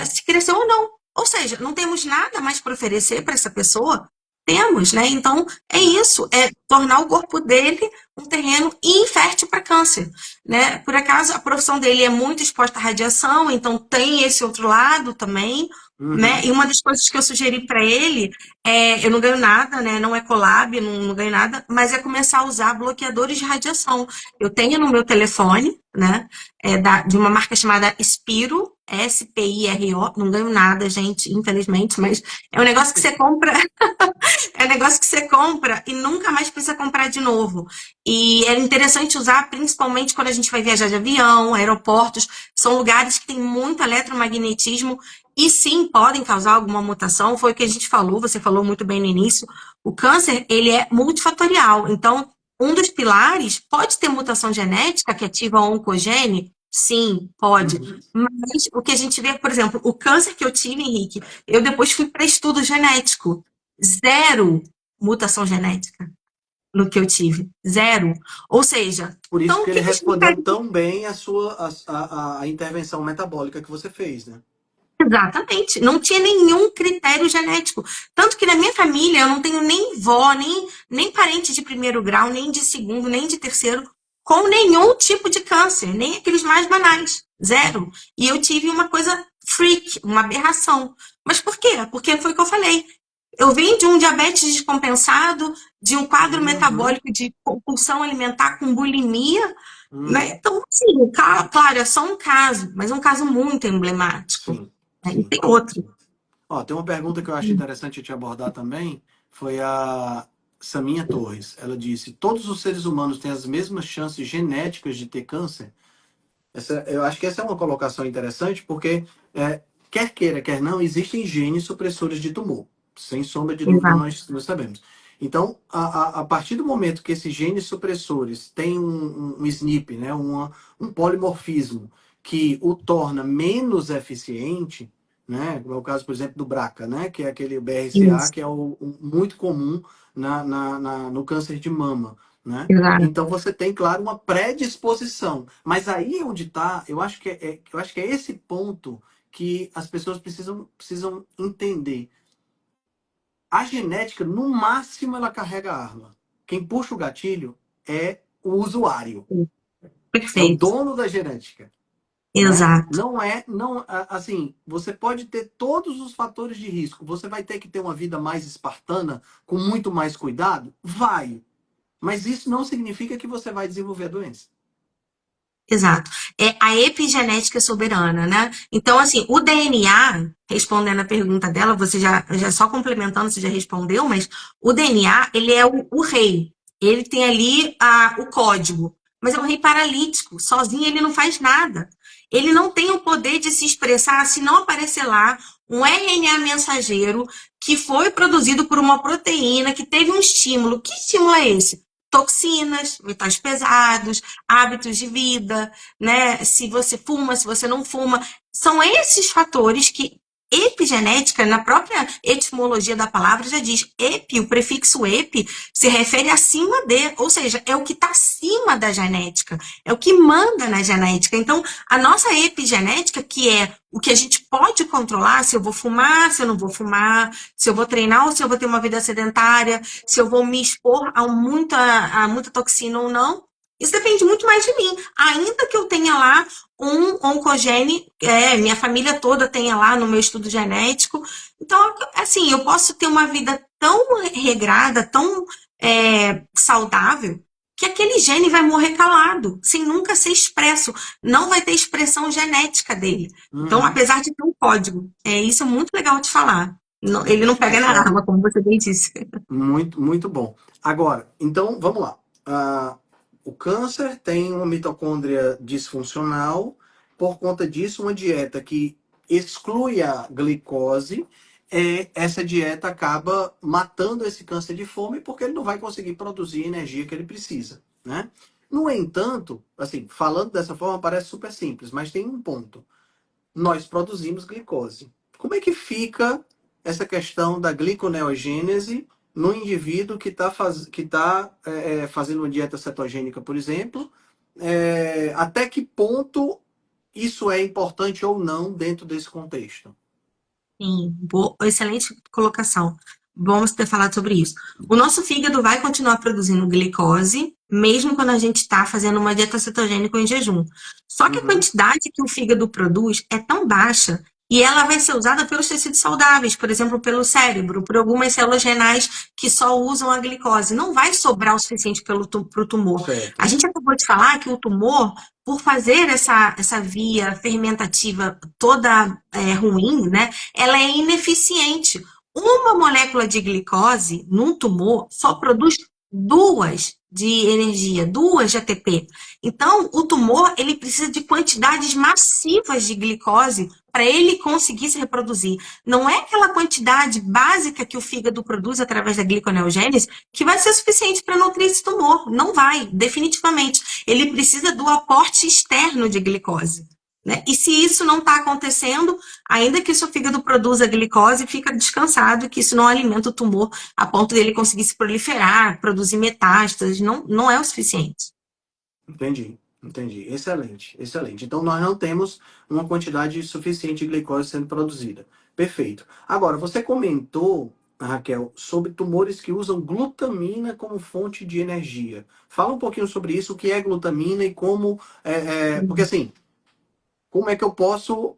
se cresceu ou não. Ou seja, não temos nada mais para oferecer para essa pessoa. Temos, né? Então, é isso, é tornar o corpo dele um terreno infértil para câncer, né? Por acaso, a profissão dele é muito exposta à radiação, então tem esse outro lado também, né? Uhum. E uma das coisas que eu sugeri para ele eu não ganho nada, né? Não é collab, não ganho nada, mas é começar a usar bloqueadores de radiação. Eu tenho no meu telefone, né? De uma marca chamada Spiro, Spiro, não ganho nada, gente, infelizmente, mas é um negócio que você compra é um negócio que você compra e nunca mais precisa comprar de novo. E é interessante usar, principalmente quando a gente vai viajar de avião, aeroportos, são lugares que tem muito eletromagnetismo e sim podem causar alguma mutação. Foi o que a gente falou, você falou muito bem no início. O câncer, ele é multifatorial. Então, um dos pilares pode ter mutação genética que ativa o oncogene? Sim, pode. Uhum. Mas o que a gente vê, por exemplo, o câncer que eu tive, Henrique, eu depois fui para estudo genético. Zero mutação genética no que eu tive. Zero. Ou seja, Por isso então o que ele que que respondeu explicaria? tão bem a intervenção metabólica que você fez, né? Exatamente. Não tinha nenhum critério genético. Tanto que na minha família eu não tenho nem vó, nem parente de primeiro grau, nem de segundo, nem de terceiro, com nenhum tipo de câncer, nem aqueles mais banais. Zero. E eu tive uma coisa freak, uma aberração. Mas por quê? Porque foi o que eu falei. Eu vim de um diabetes descompensado, de um quadro Uhum. metabólico de compulsão alimentar com bulimia, né? Uhum. Então, assim, claro, é só um caso, mas é um caso muito emblemático, Sim, né? E sim, tem outro. sim. Ó, tem uma pergunta que eu acho interessante te abordar também, foi a Saminha Torres. Ela disse: todos os seres humanos têm as mesmas chances genéticas de ter câncer? Eu acho que essa é uma colocação interessante, porque quer queira, quer não, existem genes supressores de tumor. Sem sombra de dúvida, Exato. nós sabemos. Então, a partir do momento que esses genes supressores têm um SNP, né, um polimorfismo que o torna menos eficiente, né, como é o caso, por exemplo, do BRCA, né, que é aquele BRCA, Isso, que é muito comum no câncer de mama. Né? exato. Então você tem, claro, uma predisposição. Mas aí é onde está, eu acho que é esse ponto que as pessoas precisam entender. A genética, no máximo, ela carrega a arma. Quem puxa o gatilho é o usuário, é o Perfeito. dono da genética. Né? Exato. Não é, não, assim, você pode ter todos os fatores de risco. Você vai ter que ter uma vida mais espartana, com muito mais cuidado? Vai. Mas isso não significa que você vai desenvolver a doença. Exato. É a epigenética soberana, né? Então, assim, o DNA, respondendo a pergunta dela, você já só complementando, você já respondeu, mas o DNA, ele é o rei. Ele tem ali o código, mas é um rei paralítico. Sozinho ele não faz nada. Ele não tem o poder de se expressar se não aparecer lá um RNA mensageiro que foi produzido por uma proteína que teve um estímulo. Que estímulo é esse? Toxinas, metais pesados, hábitos de vida, né? Se você fuma, se você não fuma. São esses fatores que epigenética, na própria etimologia da palavra, já diz epi, o prefixo epi se refere acima de, ou seja, é o que está acima da genética, é o que manda na genética. Então, a nossa epigenética, que é o que a gente pode controlar, se eu vou fumar, se eu não vou fumar, se eu vou treinar ou se eu vou ter uma vida sedentária, se eu vou me expor a muita toxina ou não, isso depende muito mais de mim. Ainda que eu tenha lá um oncogene, minha família toda tenha lá no meu estudo genético. Então, assim, eu posso ter uma vida tão regrada, tão saudável, que aquele gene vai morrer calado, sem nunca ser expresso. Não vai ter expressão genética dele. Então, Uhum. apesar de ter um código, isso é muito legal de falar. Ele não pega na Essa arma, como você bem disse. muito, muito bom. Agora, então, vamos lá. O câncer tem uma mitocôndria disfuncional, por conta disso, uma dieta que exclui a glicose, essa dieta acaba matando esse câncer de fome porque ele não vai conseguir produzir a energia que ele precisa, né? No entanto, assim, falando dessa forma parece super simples, mas tem um ponto. Nós produzimos glicose. Como é que fica essa questão da gliconeogênese no indivíduo que está fazendo uma dieta cetogênica, por exemplo? Até que ponto isso é importante ou não dentro desse contexto? Sim, excelente colocação. Bom você ter falado sobre isso. O nosso fígado vai continuar produzindo glicose, mesmo quando a gente está fazendo uma dieta cetogênica ou em jejum. Só que a Uhum, quantidade que o fígado produz é tão baixa e ela vai ser usada pelos tecidos saudáveis, por exemplo, pelo cérebro, por algumas células renais que só usam a glicose. Não vai sobrar o suficiente para o tumor. A certo. gente acabou de falar que o tumor, por fazer essa via fermentativa toda ruim, né? Ela é ineficiente. Uma molécula de glicose num tumor só produz duas de energia, duas de ATP. Então, o tumor ele precisa de quantidades massivas de glicose para ele conseguir se reproduzir. Não é aquela quantidade básica que o fígado produz através da gliconeogênese que vai ser suficiente para nutrir esse tumor. Não vai, definitivamente. Ele precisa do aporte externo de glicose. Né? E se isso não está acontecendo, ainda que o seu fígado produza glicose, fica descansado que isso não alimenta o tumor a ponto dele conseguir se proliferar, produzir metástases, não é o suficiente. Entendi, entendi. Excelente, excelente. Então nós não temos uma quantidade suficiente de glicose sendo produzida. Perfeito. Agora, você comentou, Raquel, sobre tumores que usam glutamina como fonte de energia. Fala um pouquinho sobre isso, o que é glutamina e como. Porque assim, como é que eu posso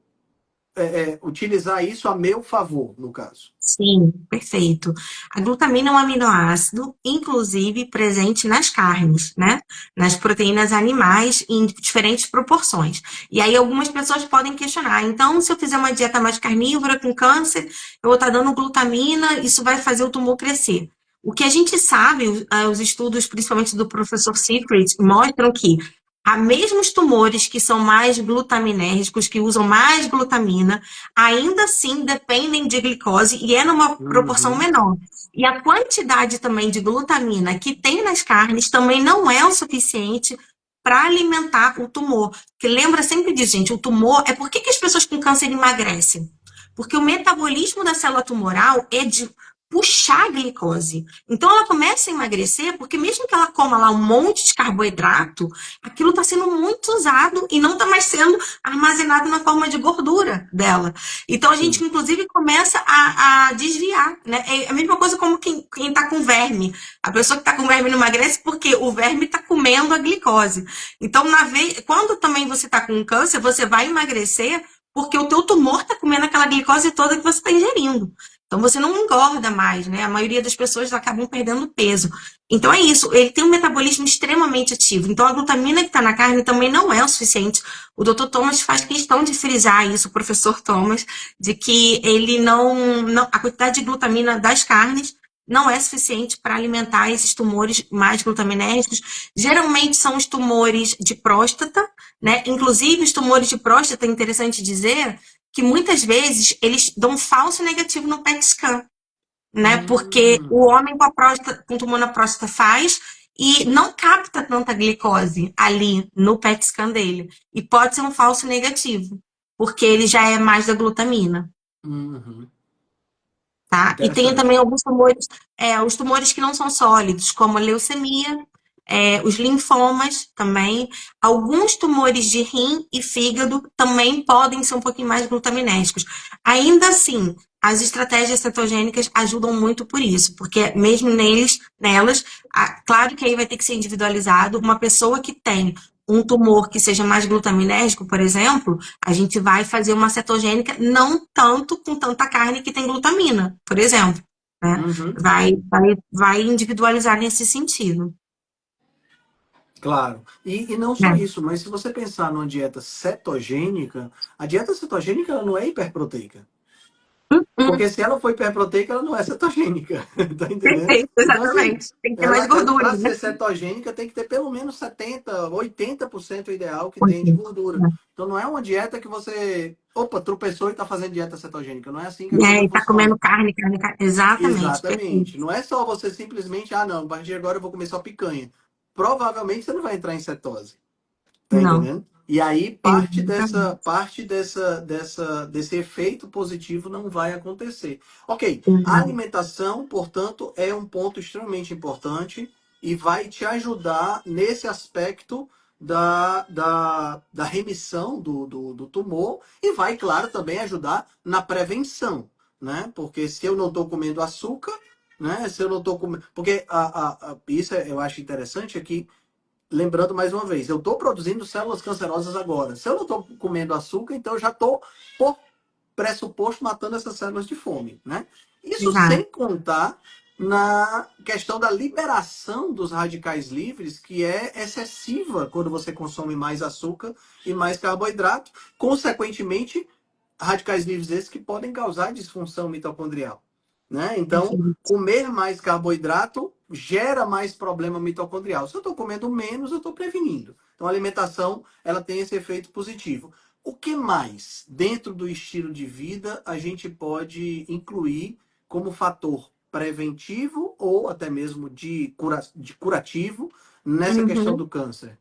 utilizar isso a meu favor, no caso? Sim, perfeito. A glutamina é um aminoácido, inclusive presente nas carnes, né? Nas proteínas animais em diferentes proporções. E aí algumas pessoas podem questionar, então se eu fizer uma dieta mais carnívora com câncer, eu vou estar dando glutamina, isso vai fazer o tumor crescer. O que a gente sabe, os estudos, principalmente do professor Secret, mostram que há mesmos tumores que são mais glutaminérgicos, que usam mais glutamina, ainda assim dependem de glicose e é numa proporção Uhum, menor. E a quantidade também de glutamina que tem nas carnes também não é o suficiente para alimentar o tumor. Porque lembra sempre disso, gente, o tumor é por que as pessoas com câncer emagrecem? Porque o metabolismo da célula tumoral é de puxar a glicose. Então ela começa a emagrecer porque mesmo que ela coma lá um monte de carboidrato, aquilo está sendo muito usado e não está mais sendo armazenado na forma de gordura dela. Então a gente, sim. inclusive, começa a desviar, né? É a mesma coisa como quem tá com verme. A pessoa que está com verme não emagrece porque o verme está comendo a glicose. Então, quando também você está com câncer, você vai emagrecer porque o teu tumor está comendo aquela glicose toda que você está ingerindo. Então você não engorda mais, né? A maioria das pessoas acabam perdendo peso. Então é isso, ele tem um metabolismo extremamente ativo. Então a glutamina que está na carne também não é o suficiente. O Dr. Thomas faz questão de frisar isso, o professor Thomas, de que ele a quantidade de glutamina das carnes não é suficiente para alimentar esses tumores mais glutaminérgicos. Geralmente são os tumores de próstata, né? Inclusive os tumores de próstata, é interessante dizer que muitas vezes eles dão um falso negativo no PET scan, né? Porque o Hum, homem com a próstata, com tumor na próstata faz e não capta tanta glicose ali no PET scan dele. E pode ser um falso negativo, porque ele já é mais da glutamina, uhum. tá? E tem também Interessante. alguns tumores, os tumores que não são sólidos, como a leucemia, os linfomas também. Alguns tumores de rim e fígado também podem ser um pouquinho mais glutaminérgicos. Ainda assim, as estratégias cetogênicas ajudam muito por isso, porque mesmo nelas, claro que aí vai ter que ser individualizado. Uma pessoa que tem um tumor que seja mais glutaminérgico, por exemplo, a gente vai fazer uma cetogênica não tanto com tanta carne que tem glutamina, por exemplo, né? Uhum. Vai individualizar nesse sentido, Claro. E não só né? isso, mas se você pensar numa dieta cetogênica, a dieta cetogênica ela não é hiperproteica. Hum, Porque se ela for hiperproteica, ela não é cetogênica. Tá entendendo? perfeito, Então, assim, exatamente. Tem que ter mais gordura, para né? ser cetogênica, tem que ter pelo menos 70, 80% ideal que tem de gordura. Então, não é uma dieta que você, opa, tropeçou e está fazendo dieta cetogênica. Não é assim que a coisa E tá comendo funciona. carne, carne, carne. Exatamente, perfeito. Exatamente. Não é só você simplesmente, ah, não, a partir de agora eu vou comer só picanha. Provavelmente você não vai entrar em cetose. Tá Não, entendendo? E aí exatamente. desse efeito positivo não vai acontecer. Ok, a Exato. alimentação, portanto, é um ponto extremamente importante e vai te ajudar nesse aspecto da remissão do tumor e vai, claro, também ajudar na prevenção, né? Porque se eu não estou comendo açúcar, né? Se eu não estou comendo. Porque isso eu acho interessante aqui lembrando mais uma vez, eu estou produzindo células cancerosas agora. Se eu não estou comendo açúcar, então eu já estou, por pressuposto, matando essas células de fome, né? Isso Exato. sem contar na questão da liberação dos radicais livres, que é excessiva quando você consome mais açúcar e mais carboidrato. Consequentemente, radicais livres esses que podem causar disfunção mitocondrial, né? Então, Perfeito. comer mais carboidrato gera mais problema mitocondrial. Se eu estou comendo menos, eu estou prevenindo. Então, a alimentação ela tem esse efeito positivo. O que mais dentro do estilo de vida a gente pode incluir como fator preventivo ou até mesmo de curativo nessa questão Uhum. do câncer?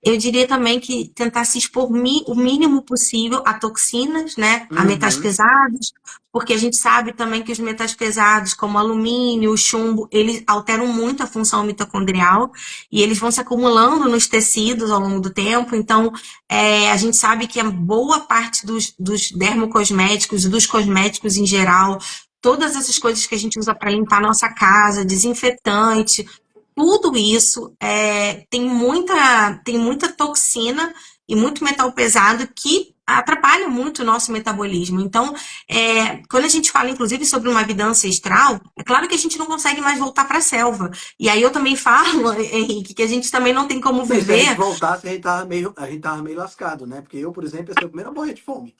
Eu diria também que tentar se expor o mínimo possível a toxinas, né, a metais Uhum. pesados, porque a gente sabe também que os metais pesados, como alumínio, chumbo, eles alteram muito a função mitocondrial e eles vão se acumulando nos tecidos ao longo do tempo. Então, a gente sabe que a boa parte dos dermocosméticos e dos cosméticos em geral, todas essas coisas que a gente usa para limpar nossa casa, desinfetante, tudo isso tem muita toxina e muito metal pesado que atrapalha muito o nosso metabolismo. Então, quando a gente fala, inclusive, sobre uma vida ancestral, é claro que a gente não consegue mais voltar para a selva. E aí eu também falo, Henrique, que a gente também não tem como Sim, se a gente viver voltasse, a gente tava meio lascado, né? Porque eu, por exemplo, ia ser o primeiro a morrer de fome.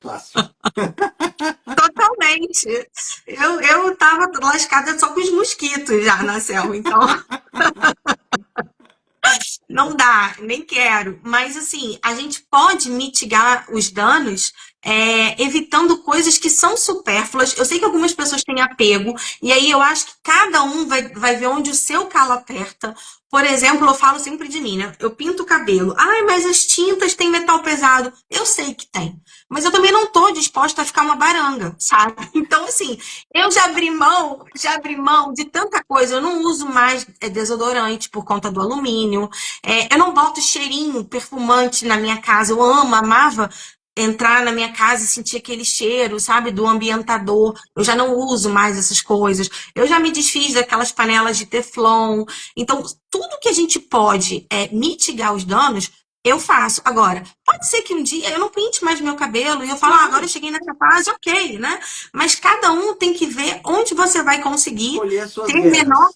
Fácil. totalmente. Eu estava lascada só com os mosquitos já na selva, então não dá, nem quero. Mas assim, a gente pode mitigar os danos evitando coisas que são supérfluas. Eu sei que algumas pessoas têm apego, e aí eu acho que cada um vai ver onde o seu calo aperta. Por exemplo, eu falo sempre de mim, né? Eu pinto o cabelo. Ai, mas as tintas têm metal pesado. Eu sei que tem. Mas eu também não tô disposta a ficar uma baranga, sabe? Então, assim, eu já abri mão de tanta coisa. Eu não uso mais desodorante por conta do alumínio. Eu não boto cheirinho perfumante na minha casa. Eu amava entrar na minha casa e sentir aquele cheiro, sabe, do ambientador. Eu já não uso mais essas coisas. Eu já me desfiz daquelas panelas de Teflon. Então, tudo que a gente pode mitigar os danos, eu faço. Agora, pode ser que um dia eu não pinte mais meu cabelo e eu falo, agora eu Claro, cheguei nessa fase, ok, né? Mas cada um tem que ver onde você vai conseguir escolher as suas ter menor. guerras.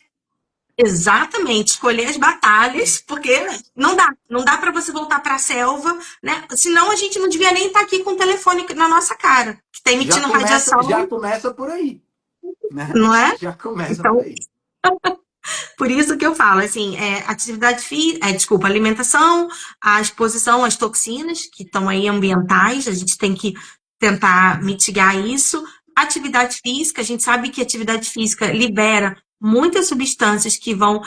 Exatamente, escolher as batalhas, porque não dá para você voltar para a selva, né? Senão a gente não devia nem estar aqui com o telefone na nossa cara, que está emitindo Já radiação, começa por aí, né? não é? Já começa por Então, aí. por isso que eu falo, assim, atividade física, desculpa, alimentação, a exposição às toxinas que estão aí ambientais, a gente tem que tentar mitigar isso. Atividade física, a gente sabe que a atividade física libera muitas substâncias que vão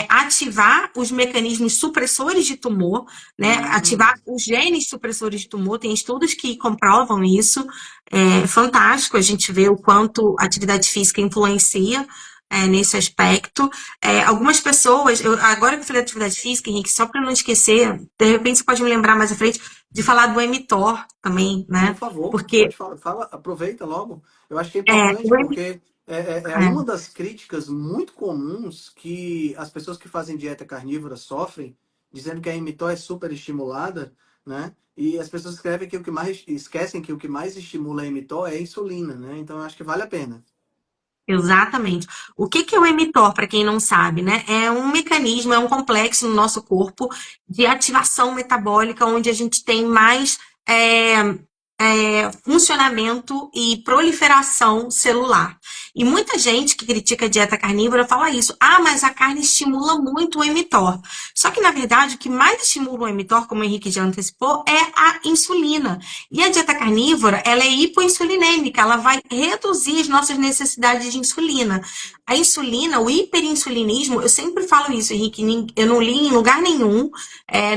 ativar os mecanismos supressores de tumor, né? Ativar Hum. os genes supressores de tumor, tem estudos que comprovam isso. É fantástico a gente ver o quanto a atividade física influencia nesse aspecto. Algumas pessoas, agora que eu falei de atividade física, Henrique, só para não esquecer, de repente você pode me lembrar mais à frente de falar do mTOR também, Por né? favor, Porque pode falar, aproveita logo. Eu acho que é importante o mTOR, porque é uma das críticas muito comuns que as pessoas que fazem dieta carnívora sofrem, dizendo que a mTOR é super estimulada, né? E as pessoas escrevem que o que mais esquecem que o que mais estimula a mTOR é a insulina, né? Então eu acho que vale a pena. exatamente. O que é o mTOR, para quem não sabe, né? É um mecanismo, é um complexo no nosso corpo de ativação metabólica, onde a gente tem mais funcionamento e proliferação celular. E muita gente que critica a dieta carnívora fala isso. Ah, mas a carne estimula muito o mTOR. Só que, na verdade, o que mais estimula o mTOR, como o Henrique já antecipou, é a insulina. E a dieta carnívora, ela é hipoinsulinêmica, ela vai reduzir as nossas necessidades de insulina. A insulina, o hiperinsulinismo, eu sempre falo isso, Henrique, eu não li em lugar nenhum,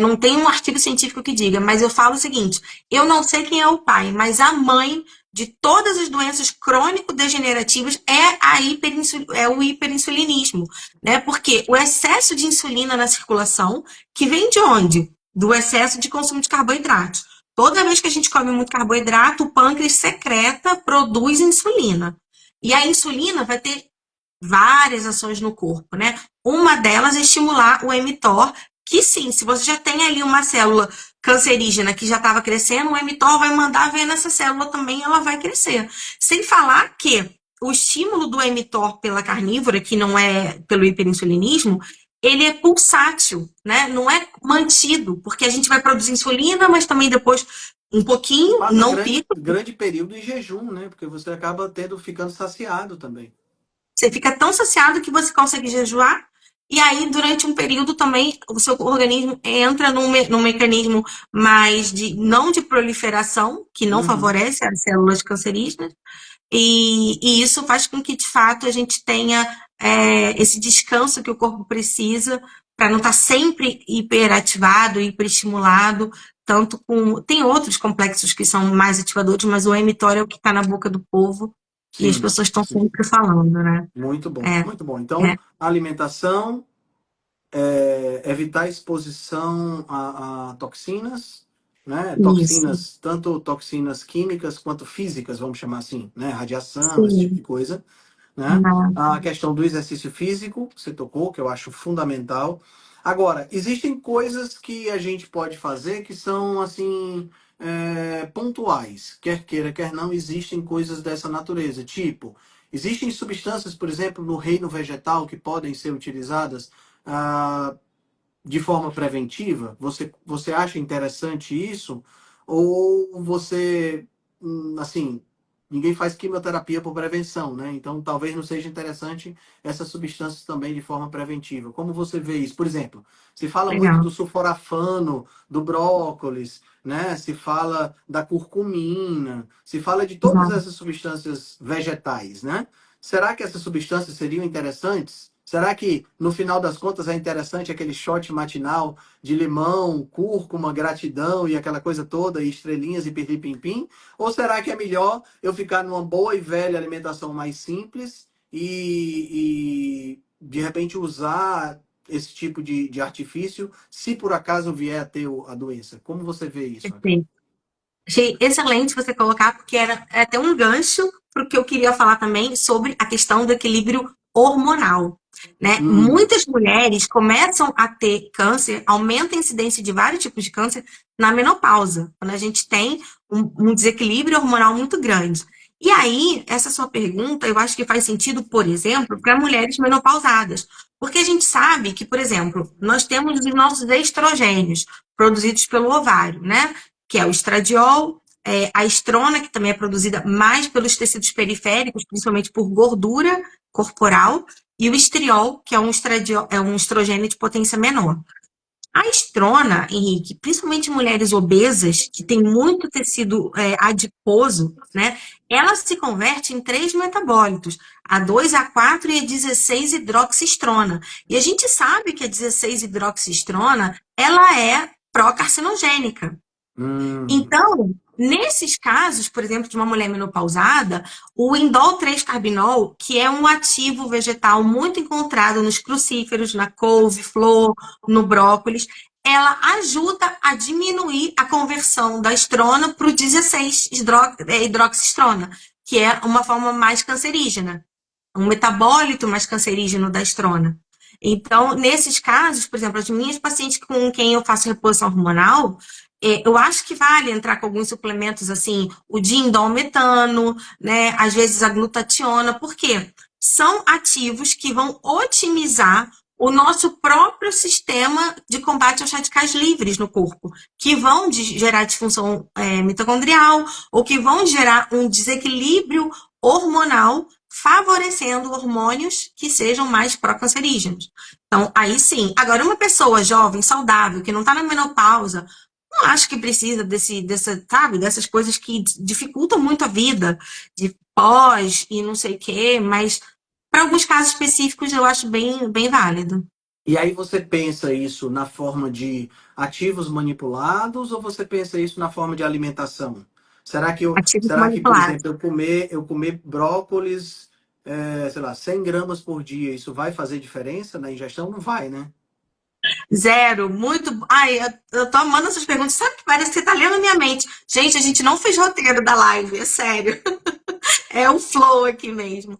não tem um artigo científico que diga, mas eu falo o seguinte, eu não sei quem é o pai, mas a mãe de todas as doenças crônico-degenerativas é o hiperinsulinismo, né? Porque o excesso de insulina na circulação, que vem de onde? Do excesso de consumo de carboidratos. Toda vez que a gente come muito carboidrato, o pâncreas secreta, produz insulina. E a insulina vai ter várias ações no corpo, né? Uma delas é estimular o mTOR, que sim, se você já tem ali uma célula cancerígena que já estava crescendo, o mTOR vai mandar ver nessa célula também, ela vai crescer. Sem falar que o estímulo do mTOR pela carnívora, que não é pelo hiperinsulinismo, ele é pulsátil, né? Não é mantido, porque a gente vai produzir insulina, mas também depois um pouquinho, Passa não grande, pica. grande período em jejum, né? Porque você acaba ficando saciado também. Você fica tão saciado que você consegue jejuar, e aí, durante um período também, o seu organismo entra num mecanismo mais não de proliferação, que não Uhum. favorece as células cancerígenas, e isso faz com que, de fato, a gente tenha esse descanso que o corpo precisa para não estar sempre hiperativado, hiperestimulado, tanto com... Tem outros complexos que são mais ativadores, mas o mTOR é o que está na boca do povo e as Sim, pessoas estão sim. sempre falando, né? Muito bom, É, muito bom. Então, é alimentação, evitar exposição a toxinas, né? isso. Toxinas, tanto toxinas químicas quanto físicas, vamos chamar assim, né? Radiação, esse tipo de Sim. coisa, né? Não, A questão do exercício físico, que você tocou, que eu acho fundamental. Agora, existem coisas que a gente pode fazer que são, assim, pontuais. Quer queira, quer não, existem coisas dessa natureza. Tipo, existem substâncias, por exemplo, no reino vegetal que podem ser utilizadas ah, de forma preventiva? Você acha interessante isso? Ou você, assim, ninguém faz quimioterapia por prevenção, né? Então talvez não seja interessante essas substâncias também de forma preventiva. Como você vê isso? Por exemplo, se fala muito legal. do sulforafano, do brócolis, né? Se fala da curcumina, se fala de todas Exato. essas substâncias vegetais, né? Será que essas substâncias seriam interessantes? Será que, no final das contas, é interessante aquele shot matinal de limão, cúrcuma, gratidão e aquela coisa toda, e estrelinhas e pirlim-pim-pim? Ou será que é melhor eu ficar numa boa e velha alimentação mais simples de repente, usar esse tipo de artifício se por acaso vier a ter a doença? Como você vê isso, Raquel? Perfeito. Achei excelente você colocar, porque era até um gancho para o que eu queria falar também sobre a questão do equilíbrio hormonal, né? Hum, Muitas mulheres começam a ter câncer, aumenta a incidência de vários tipos de câncer na menopausa, quando a gente tem um desequilíbrio hormonal muito grande. E aí, essa sua pergunta, eu acho que faz sentido, por exemplo, para mulheres menopausadas. Porque a gente sabe que, por exemplo, nós temos os nossos estrogênios produzidos pelo ovário, né? Que é o estradiol, a estrona, que também é produzida mais pelos tecidos periféricos, principalmente por gordura corporal, e o estriol, que é um estrogênio de potência menor. A estrona, Henrique, principalmente mulheres obesas, que tem muito tecido adiposo, né? Ela se converte em três metabólitos, a 2 a 4 e a 16 hidroxistrona. E a gente sabe que a 16 hidroxistrona, ela é pró-carcinogênica. hum, Então, nesses casos, por exemplo, de uma mulher menopausada, o indol 3-carbinol, que é um ativo vegetal muito encontrado nos crucíferos, na couve, flor, no brócolis, ela ajuda a diminuir a conversão da estrona para o 16 hidroxistrona, que é uma forma mais cancerígena, um metabólito mais cancerígeno da estrona. Então, nesses casos, por exemplo, as minhas pacientes com quem eu faço reposição hormonal, eu acho que vale entrar com alguns suplementos assim, o diindolmetano, né? Às vezes a glutationa, porque são ativos que vão otimizar o nosso próprio sistema de combate aos radicais livres no corpo, que vão gerar disfunção mitocondrial ou que vão gerar um desequilíbrio hormonal, favorecendo hormônios que sejam mais pró-cancerígenos. Então, aí sim. Agora, uma pessoa jovem, saudável, que não está na menopausa, não acho que precisa sabe, dessas coisas que dificultam muito a vida, de pós e não sei o quê, mas para alguns casos específicos eu acho bem válido. E aí você pensa isso na forma de ativos manipulados ou você pensa isso na forma de alimentação? Ativos Será que, por manipulados. exemplo, eu comer brócolis, sei lá, 100 gramas por dia, isso vai fazer diferença na ingestão? Não vai, né? Zero, muito. Ai, eu tô amando essas perguntas. Sabe que parece que você tá lendo a minha mente. Gente, a gente não fez roteiro da live, é sério. É o flow aqui mesmo.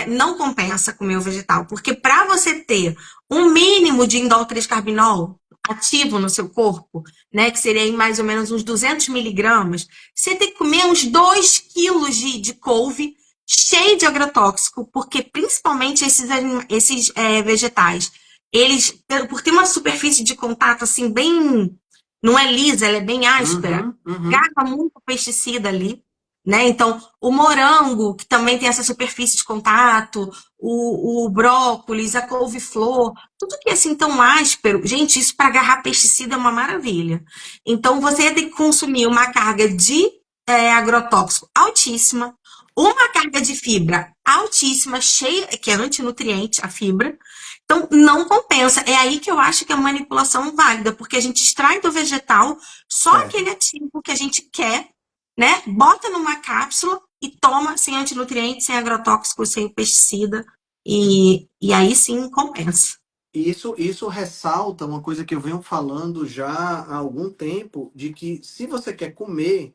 Não compensa comer o vegetal, porque para você ter um mínimo de indol 3-carbinol ativo no seu corpo, né, que seria aí mais ou menos uns 200 miligramas, você tem que comer uns 2 quilos de couve cheio de agrotóxico, porque principalmente esses vegetais, eles, por ter uma superfície de contato assim bem, não é lisa, ela é bem áspera, Uhum, uhum. gasta muito pesticida ali, né? Então, o morango, que também tem essa superfície de contato, o brócolis, a couve-flor, tudo que é assim tão áspero, gente, isso para agarrar pesticida é uma maravilha. Então, você tem que consumir uma carga de agrotóxico altíssima, uma carga de fibra altíssima, cheia, que é antinutriente, a fibra. Então, não compensa. É aí que eu acho que a manipulação é válida, porque a gente extrai do vegetal só Certo. aquele ativo que a gente quer, né? Bota numa cápsula e toma sem antinutrientes, sem agrotóxicos, sem pesticida. E aí sim compensa. E isso ressalta uma coisa que eu venho falando já há algum tempo, de que se você quer comer,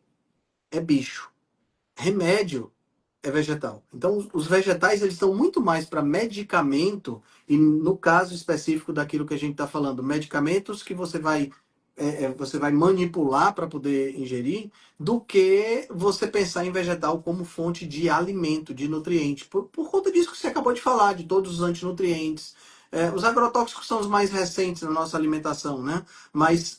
é bicho. Remédio é vegetal. Então, os vegetais eles estão muito mais para medicamento, e no caso específico daquilo que a gente está falando, medicamentos que você vai manipular para poder ingerir, do que você pensar em vegetal como fonte de alimento, de nutriente. Por conta disso que você acabou de falar, de todos os antinutrientes. Os agrotóxicos são os mais recentes na nossa alimentação, né? Mas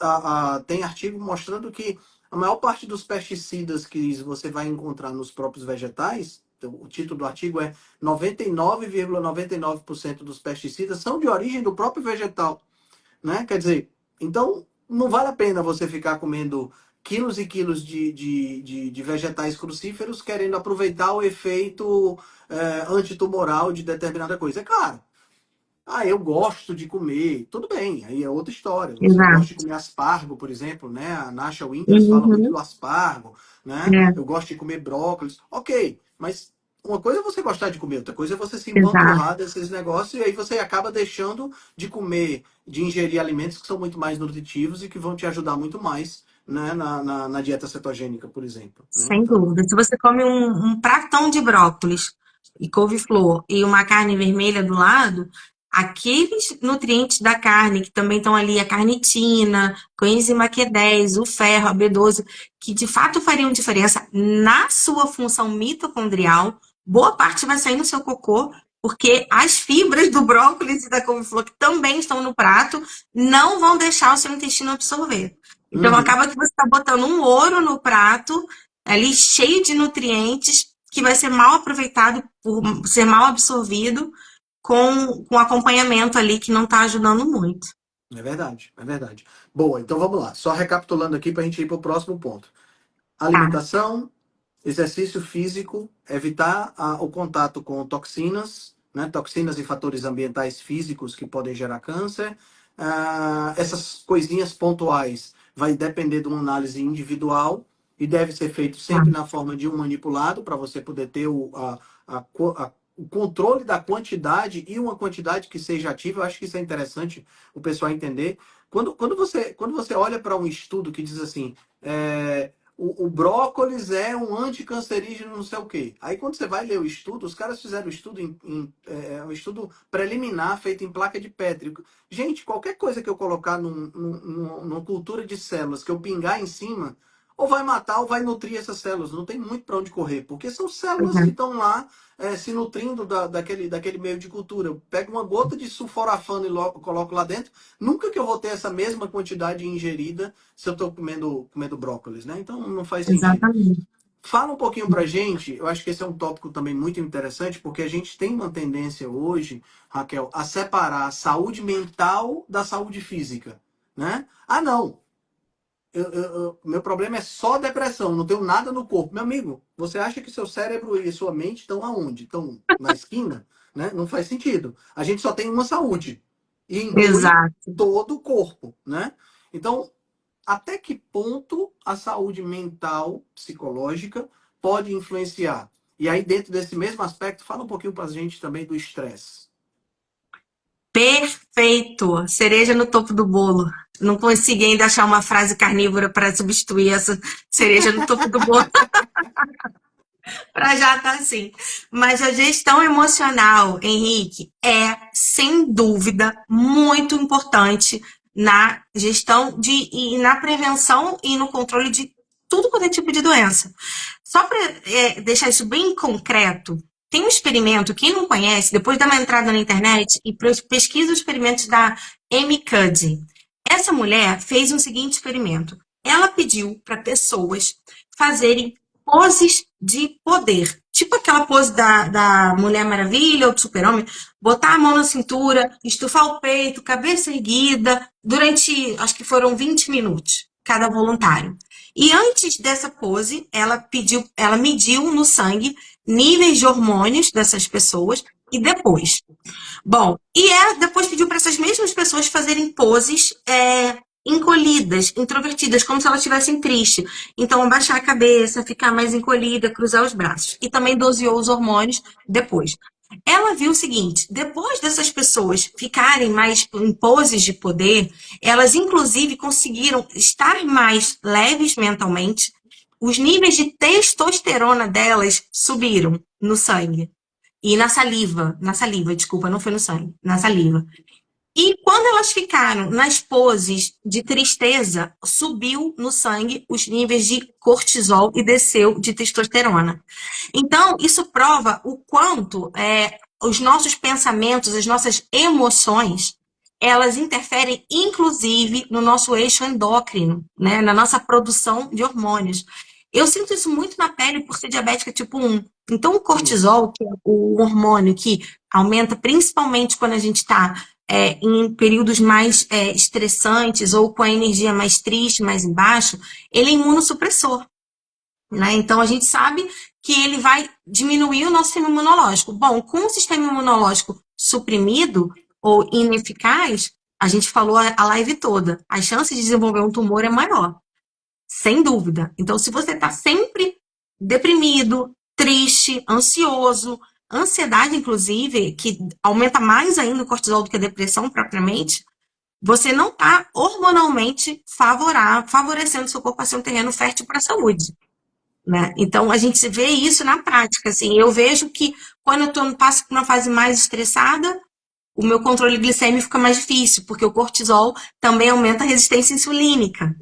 tem artigo mostrando que a maior parte dos pesticidas que você vai encontrar nos próprios vegetais, então, o título do artigo é 99,99% dos pesticidas são de origem do próprio vegetal, né? Quer dizer, então não vale a pena você ficar comendo quilos e quilos de vegetais crucíferos querendo aproveitar o efeito antitumoral de determinada coisa. É claro, eu gosto de comer. Tudo bem, aí é outra história. Eu gosto de Exato. comer aspargo, por exemplo, né? A Nasha Winters fala muito Uhum. do aspargo, né? É, Eu gosto de comer brócolis. Ok, mas uma coisa é você gostar de comer, outra coisa é você se exato. empanturrar desses negócios e aí você acaba deixando de comer, de ingerir alimentos que são muito mais nutritivos e que vão te ajudar muito mais, né? Na dieta cetogênica, por exemplo, né? Sem Então, dúvida. Se você come um pratão de brócolis e couve-flor e uma carne vermelha do lado, aqueles nutrientes da carne que também estão ali, a carnitina, coenzima Q10, o ferro, a B12, que de fato fariam diferença na sua função mitocondrial, boa parte vai sair no seu cocô, porque as fibras do brócolis e da couve-flor, que também estão no prato, não vão deixar o seu intestino absorver. Então, uhum. acaba que você está botando um ouro no prato ali cheio de nutrientes que vai ser mal aproveitado, por ser mal absorvido com acompanhamento ali que não está ajudando muito. É verdade, é verdade. Boa, então vamos lá. Só recapitulando aqui para a gente ir para o próximo ponto. Tá, Alimentação, exercício físico, evitar o contato com toxinas, né, toxinas e fatores ambientais físicos que podem gerar câncer. Essas coisinhas pontuais vai depender de uma análise individual e deve ser feito tá. sempre na forma de um manipulado para você poder ter o controle da quantidade e uma quantidade que seja ativa. Eu acho que isso é interessante o pessoal entender. Quando você olha para um estudo que diz assim, o brócolis é um anticancerígeno, não sei o quê. Aí quando você vai ler o estudo, os caras fizeram um estudo, um estudo preliminar feito em placa de Petri. Gente, qualquer coisa que eu colocar numa cultura de células, que eu pingar em cima, ou vai matar ou vai nutrir essas células. Não tem muito para onde correr, porque são Pois células é, que estão lá se nutrindo daquele meio de cultura. Eu pego uma gota de sulforafano e coloco lá dentro. Nunca que eu vou ter essa mesma quantidade ingerida se eu estou comendo brócolis, né? Então não faz sentido. exatamente. Fala um pouquinho pra gente, eu acho que esse é um tópico também muito interessante, porque a gente tem uma tendência hoje, Raquel, a separar a saúde mental da saúde física, né? Ah, não, meu problema é só depressão, não tenho nada no corpo. Meu amigo, você acha que seu cérebro e sua mente estão aonde? Estão na esquina? Né? Não faz sentido. A gente só tem uma saúde e inclui Exato. todo o corpo, né? Então, até que ponto a saúde mental, psicológica, pode influenciar? E aí, dentro desse mesmo aspecto, fala um pouquinho para a gente também do estresse. Perfeito! Cereja no topo do bolo. Não consegui ainda achar uma frase carnívora para substituir essa cereja no topo do bolo, para já estar assim. Mas a gestão emocional, Henrique, é, sem dúvida, muito importante na gestão e na prevenção e no controle de tudo quanto é tipo de doença. Só para deixar isso bem concreto, tem um experimento, quem não conhece, depois dá uma entrada na internet e pesquisa os experimentos da Amy Cuddy. Essa mulher fez um seguinte experimento. Ela pediu para pessoas fazerem poses de poder. Tipo aquela pose da Mulher Maravilha ou do Super-Homem. Botar a mão na cintura, estufar o peito, cabeça erguida, durante, acho que foram 20 minutos, cada voluntário. E antes dessa pose, ela mediu no sangue níveis de hormônios dessas pessoas e depois. Bom, e depois pediu para essas mesmas pessoas fazerem poses encolhidas, introvertidas, como se elas estivessem tristes. Então, abaixar a cabeça, ficar mais encolhida, cruzar os braços. E também doseou os hormônios depois. Ela viu o seguinte: depois dessas pessoas ficarem mais em poses de poder, elas inclusive conseguiram estar mais leves mentalmente, os níveis de testosterona delas subiram no sangue. E na saliva, desculpa, não foi no sangue, na saliva. E quando elas ficaram nas poses de tristeza, subiu no sangue os níveis de cortisol e desceu de testosterona. Então, isso prova o quanto os nossos pensamentos, as nossas emoções, elas interferem, inclusive, no nosso eixo endócrino, né? Na nossa produção de hormônios. Eu sinto isso muito na pele por ser diabética tipo 1. Então, o Sim. cortisol, que é o hormônio que aumenta principalmente quando a gente está em períodos mais estressantes ou com a energia mais triste, mais embaixo, ele é imunossupressor. Né? Então, a gente sabe que ele vai diminuir o nosso sistema imunológico. Bom, com o sistema imunológico suprimido ou ineficaz, a gente falou a live toda, as chances de desenvolver um tumor é maior, sem dúvida. Então, se você está sempre deprimido, triste, ansioso, ansiedade, inclusive, que aumenta mais ainda o cortisol do que a depressão propriamente, você não está hormonalmente favorecendo seu corpo a ser um terreno fértil para a saúde. Né? Então, a gente vê isso na prática. Assim, eu vejo que quando passo por uma fase mais estressada, o meu controle glicêmico fica mais difícil, porque o cortisol também aumenta a resistência insulínica.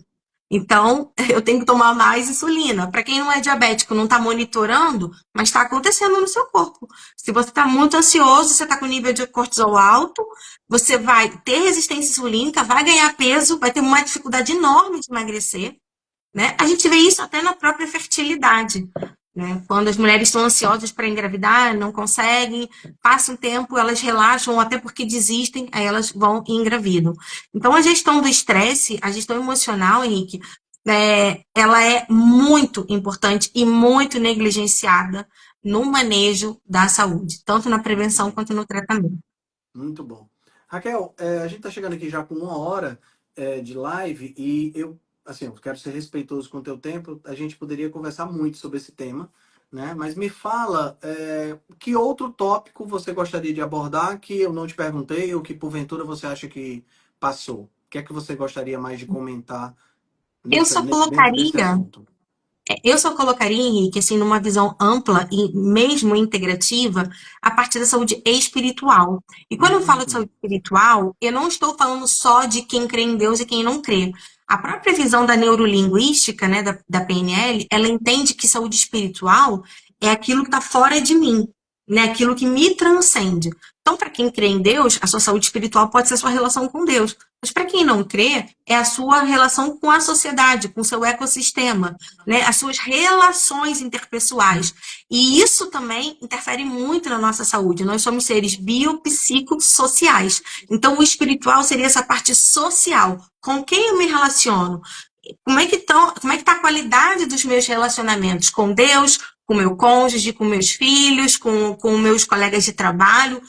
Então, eu tenho que tomar mais insulina. Para quem não é diabético, não está monitorando, mas está acontecendo no seu corpo. Se você está muito ansioso, você está com nível de cortisol alto, você vai ter resistência insulínica, vai ganhar peso, vai ter uma dificuldade enorme de emagrecer. Né? A gente vê isso até na própria fertilidade. Né? Quando as mulheres estão ansiosas para engravidar, não conseguem, passa um tempo, elas relaxam, ou até porque desistem, aí elas vão e engravidam. Então, a gestão do estresse, a gestão emocional, Henrique, ela é muito importante e muito negligenciada no manejo da saúde, tanto na prevenção Sim. quanto no tratamento. Muito bom. Raquel, a gente está chegando aqui já com uma hora de live e assim, eu quero ser respeitoso com o teu tempo. A gente poderia conversar muito sobre esse tema, né? Mas me fala, que outro tópico você gostaria de abordar que eu não te perguntei ou que porventura você acha que passou? O que é que você gostaria mais de comentar Eu só dentro desse colocaria assunto? Eu só colocaria, Henrique, assim, numa visão ampla e mesmo integrativa, a partir da saúde espiritual. E quando eu falo de Hum, saúde espiritual, eu não estou falando só de quem crê em Deus e quem não crê. A própria visão da neurolinguística, né, da PNL, ela entende que saúde espiritual é aquilo que está fora de mim, né, aquilo que me transcende. Então, para quem crê em Deus, a sua saúde espiritual pode ser a sua relação com Deus. Mas para quem não crê, é a sua relação com a sociedade, com o seu ecossistema, né, as suas relações interpessoais. E isso também interfere muito na nossa saúde. Nós somos seres biopsicossociais. Então, o espiritual seria essa parte social. Com quem eu me relaciono? Como é que tá a qualidade dos meus relacionamentos com Deus, com meu cônjuge, com meus filhos, com meus colegas de trabalho?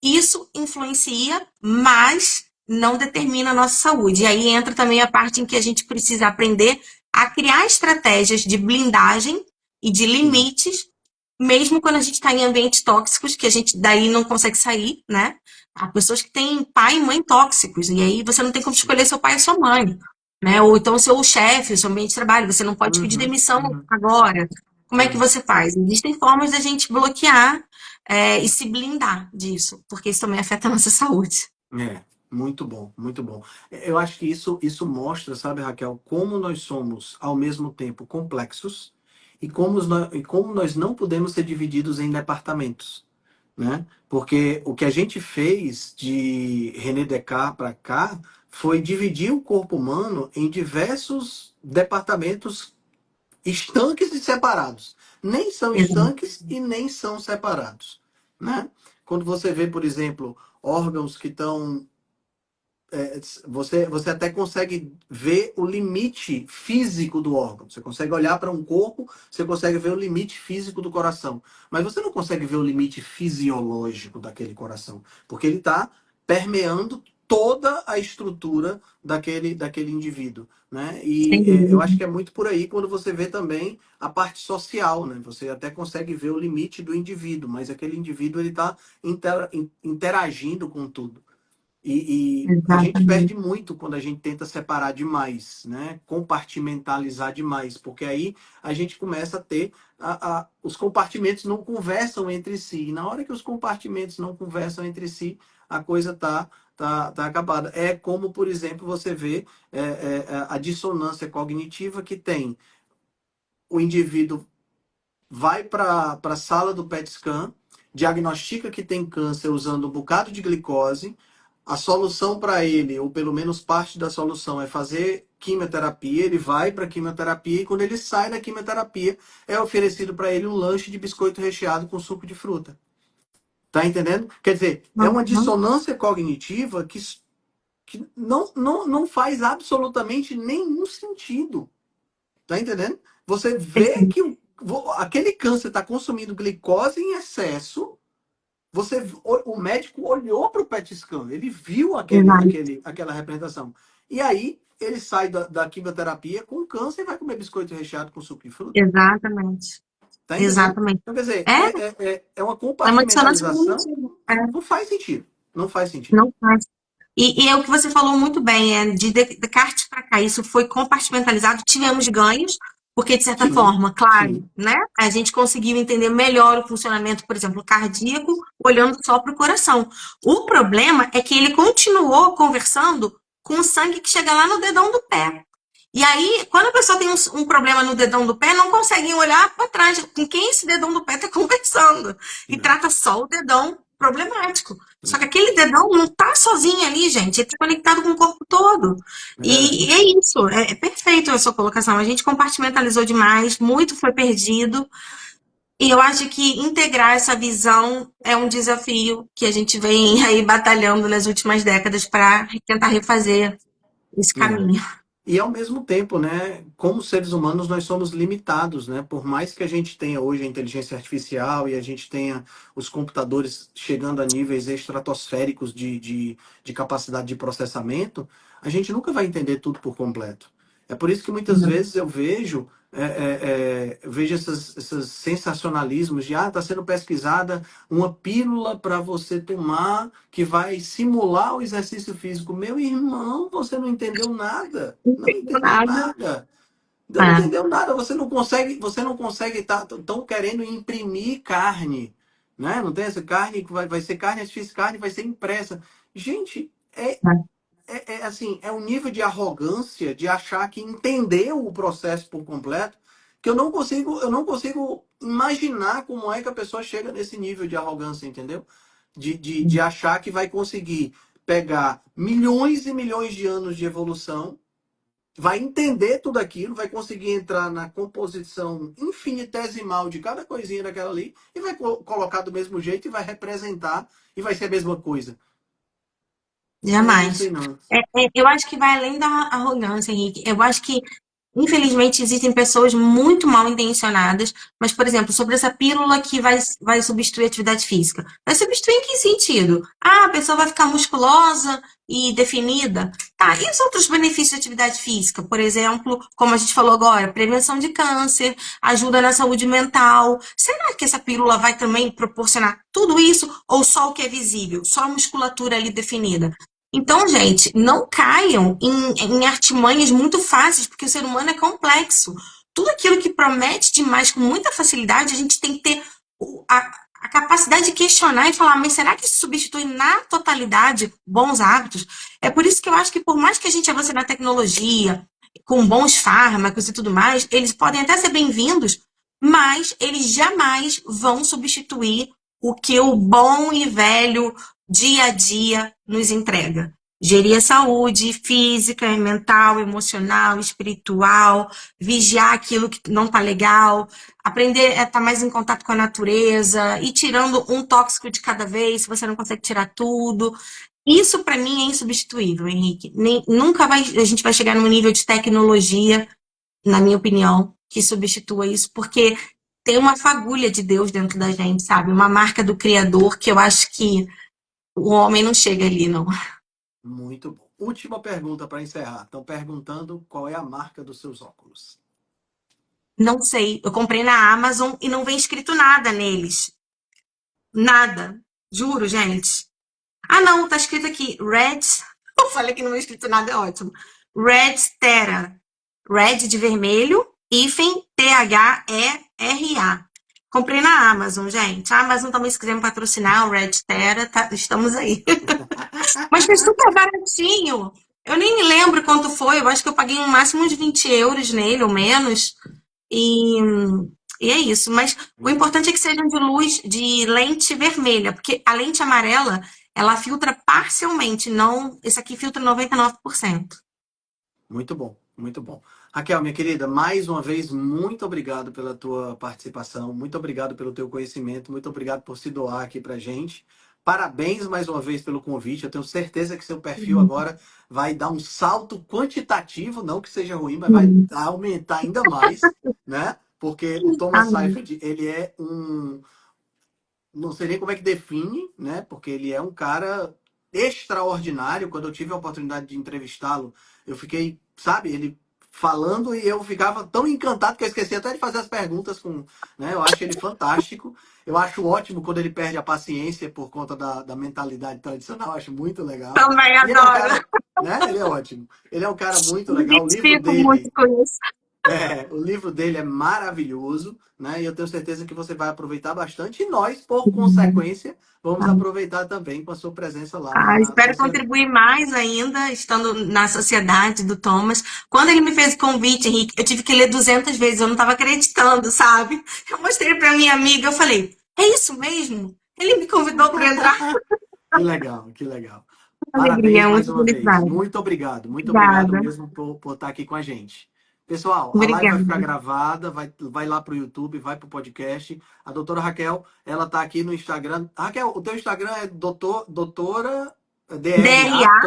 Isso influencia, mas não determina a nossa saúde. E aí entra também a parte em que a gente precisa aprender a criar estratégias de blindagem e de Sim. limites, mesmo quando a gente está em ambientes tóxicos, que a gente daí não consegue sair, né? Há pessoas que têm pai e mãe tóxicos, e aí você não tem como Sim. escolher seu pai e sua mãe, né? Ou então seu chefe, seu ambiente de trabalho, você não pode pedir Uhum, demissão agora. Como é que uhum. você faz? Existem formas da gente bloquear, e se blindar disso, porque isso também afeta a nossa saúde. É, muito bom, muito bom. Eu acho que isso mostra, sabe, Raquel, como nós somos ao mesmo tempo complexos e como nós não podemos ser divididos em departamentos, né? Porque o que a gente fez de René Descartes para cá foi dividir o corpo humano em diversos departamentos estanques e separados. Nem são Exato. estanques e nem são separados, né? Quando você vê, por exemplo, órgãos que estão você até consegue ver o limite físico do órgão. Você consegue olhar para um corpo, você consegue ver o limite físico do coração. Mas você não consegue ver o limite fisiológico daquele coração, porque ele está permeando toda a estrutura daquele indivíduo. Né? Sem E eu dúvida. acho que é muito por aí quando você vê também a parte social. Né? Você até consegue ver o limite do indivíduo, mas aquele indivíduo ele está interagindo com tudo. E a gente perde Exatamente. muito quando a gente tenta separar demais, né? Compartimentalizar demais, porque aí a gente começa a ter os compartimentos não conversam entre si. E na hora que os compartimentos não conversam entre si, a coisa tá acabada. É como, por exemplo, você vê a dissonância cognitiva que tem o indivíduo vai para a sala do PET scan, diagnostica que tem câncer usando um bocado de glicose. A solução para ele, ou pelo menos parte da solução, é fazer quimioterapia. Ele vai para a quimioterapia e quando ele sai da quimioterapia, é oferecido para ele um lanche de biscoito recheado com suco de fruta. Tá entendendo? Quer dizer, é uma Uhum. dissonância cognitiva que não faz absolutamente nenhum sentido. Tá entendendo? Você vê Perfeito. que aquele câncer está consumindo glicose em excesso. O médico olhou para o PET scan, ele viu Exato. aquela representação. E aí ele sai da quimioterapia com câncer e vai comer biscoito recheado com suco de fruta. Exatamente. Tá entendendo? Exatamente. Então, quer dizer, É, é uma é uma dissonância compartimentalização. cognitiva. É. Não faz sentido. Não faz sentido. Não faz. E é o que você falou muito bem, Descartes para cá, isso foi compartimentalizado, tivemos ganhos, porque, de certa Sim, forma, claro, sim. né, a gente conseguiu entender melhor o funcionamento, por exemplo, cardíaco, olhando só para o coração. O problema é que ele continuou conversando com o sangue que chega lá no dedão do pé. E aí, quando a pessoa tem um problema no dedão do pé, não conseguem olhar para trás com quem esse dedão do pé está conversando. E É, trata só o dedão problemático. Só que é, aquele dedão não tá sozinho ali, gente. Ele tá conectado com o corpo todo. é, E é isso. É perfeito a sua colocação. A gente compartimentalizou demais, muito foi perdido. E eu acho que integrar essa visão é um desafio que a gente vem aí batalhando nas últimas décadas para tentar refazer esse é. caminho. E ao mesmo tempo, né, como seres humanos, nós somos limitados, né? Por mais que a gente tenha hoje a inteligência artificial e a gente tenha os computadores chegando a níveis estratosféricos de capacidade de processamento, a gente nunca vai entender tudo por completo. É por isso que muitas vezes eu vejo esses sensacionalismos de está sendo pesquisada uma pílula para você tomar que vai simular o exercício físico. Meu irmão, você não entendeu nada. Não Não tem entendeu nada. nada. Não É, entendeu nada. Você não consegue estar tão querendo imprimir carne, né? Não tem essa carne que vai ser carne artificial, carne vai ser impressa. Gente, é. assim, é um nível de arrogância de achar que entendeu o processo por completo, que eu não consigo imaginar como é que a pessoa chega nesse nível de arrogância, entendeu? De achar que vai conseguir pegar milhões e milhões de anos de evolução, vai entender tudo aquilo, vai conseguir entrar na composição infinitesimal de cada coisinha daquela ali e vai colocar do mesmo jeito e vai representar e vai ser a mesma coisa. Não sei Jamais. não. Eu acho que vai além da arrogância, Henrique. Eu acho que, infelizmente, existem pessoas muito mal intencionadas, mas, por exemplo, sobre essa pílula que vai substituir a atividade física. Vai substituir em que sentido? Ah, a pessoa vai ficar musculosa e definida. Tá, e os outros benefícios da atividade física? Por exemplo, como a gente falou agora, prevenção de câncer, ajuda na saúde mental. Será que essa pílula vai também proporcionar tudo isso ou só o que é visível? Só a musculatura ali definida? Então, gente, não caiam em artimanhas muito fáceis, porque o ser humano é complexo. Tudo aquilo que promete demais com muita facilidade, a gente tem que ter a capacidade de questionar e falar, mas será que isso substitui na totalidade bons hábitos? É por isso que eu acho que por mais que a gente avance na tecnologia, com bons fármacos e tudo mais, eles podem até ser bem-vindos, mas eles jamais vão substituir o que o bom e velho dia a dia nos entrega. Gerir a saúde física, mental, emocional, espiritual, vigiar aquilo que não está legal, aprender a estar mais em contato com a natureza, e tirando um tóxico de cada vez, se você não consegue tirar tudo. Isso para mim é insubstituível, Henrique. Nunca a gente vai chegar num nível de tecnologia, na minha opinião, que substitua isso, porque tem uma fagulha de Deus dentro da gente, sabe? Uma marca do Criador que eu acho que o homem não chega ali, não. Muito bom. Última pergunta para encerrar. Estão perguntando qual é a marca dos seus óculos. Não sei. Eu comprei na Amazon e não vem escrito nada neles. Nada. Juro, gente. Ah, não, tá escrito aqui. Red. Eu falei que não vem escrito nada, é ótimo. Red Terra. Red de vermelho, hífen Thera. Comprei na Amazon, gente. A Amazon também, se quiser me patrocinar, o Red Terra, estamos aí. Mas foi super baratinho. Eu nem lembro quanto foi. Eu acho que eu paguei no máximo uns 20 euros nele, ou menos. E, e é isso. Mas o Muito bom. importante é que sejam de luz, de lente vermelha, porque a lente amarela, ela filtra parcialmente, não. Esse aqui filtra 99%. Muito bom, muito bom. Raquel, minha querida, mais uma vez, muito obrigado pela tua participação, muito obrigado pelo teu conhecimento, muito obrigado por se doar aqui pra gente. Parabéns mais uma vez pelo convite. Eu tenho certeza que seu perfil agora vai dar um salto quantitativo, não que seja ruim, mas vai aumentar ainda mais, né? Porque o Thomas Amém. Seyfried, ele é não sei nem como é que define, né? Porque ele é um cara extraordinário. Quando eu tive a oportunidade de entrevistá-lo, eu fiquei, sabe, ele falando e eu ficava tão encantado que eu esqueci até de fazer as perguntas com, né? Eu acho ele fantástico. Eu acho ótimo quando ele perde a paciência por conta da mentalidade tradicional. Eu acho muito legal. Também E ele é um adoro. cara, né? Ele é ótimo. Ele é um cara muito Me legal. O livro identifico muito dele com isso. o livro dele é maravilhoso, né? E eu tenho certeza que você vai aproveitar bastante. E nós, por consequência, vamos aproveitar também com a sua presença lá na Espero sociedade. contribuir mais ainda, estando na sociedade do Thomas. Quando ele me fez o convite, Henrique, eu tive que ler 200 vezes, eu não estava acreditando, sabe? Eu mostrei para minha amiga, eu falei, é isso mesmo? Ele me convidou para entrar. Que legal, que legal. Parabéns Alegria, mais muita uma vez. felicidade. Muito obrigado Obrigada. mesmo por estar aqui com a gente. Pessoal, a live vai Obrigada. ficar gravada, vai lá para o YouTube, vai para o podcast. A doutora Raquel, ela está aqui no Instagram. Raquel, o teu Instagram é doutora DRA.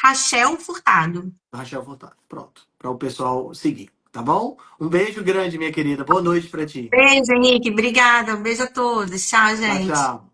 Rachel Furtado. Rachel Furtado. Pronto. Para o pessoal seguir, tá bom? Um beijo grande, minha querida. Boa noite para ti. Beijo, Henrique. Obrigada. Um beijo a todos. Tchau, Tchau, gente. tchau.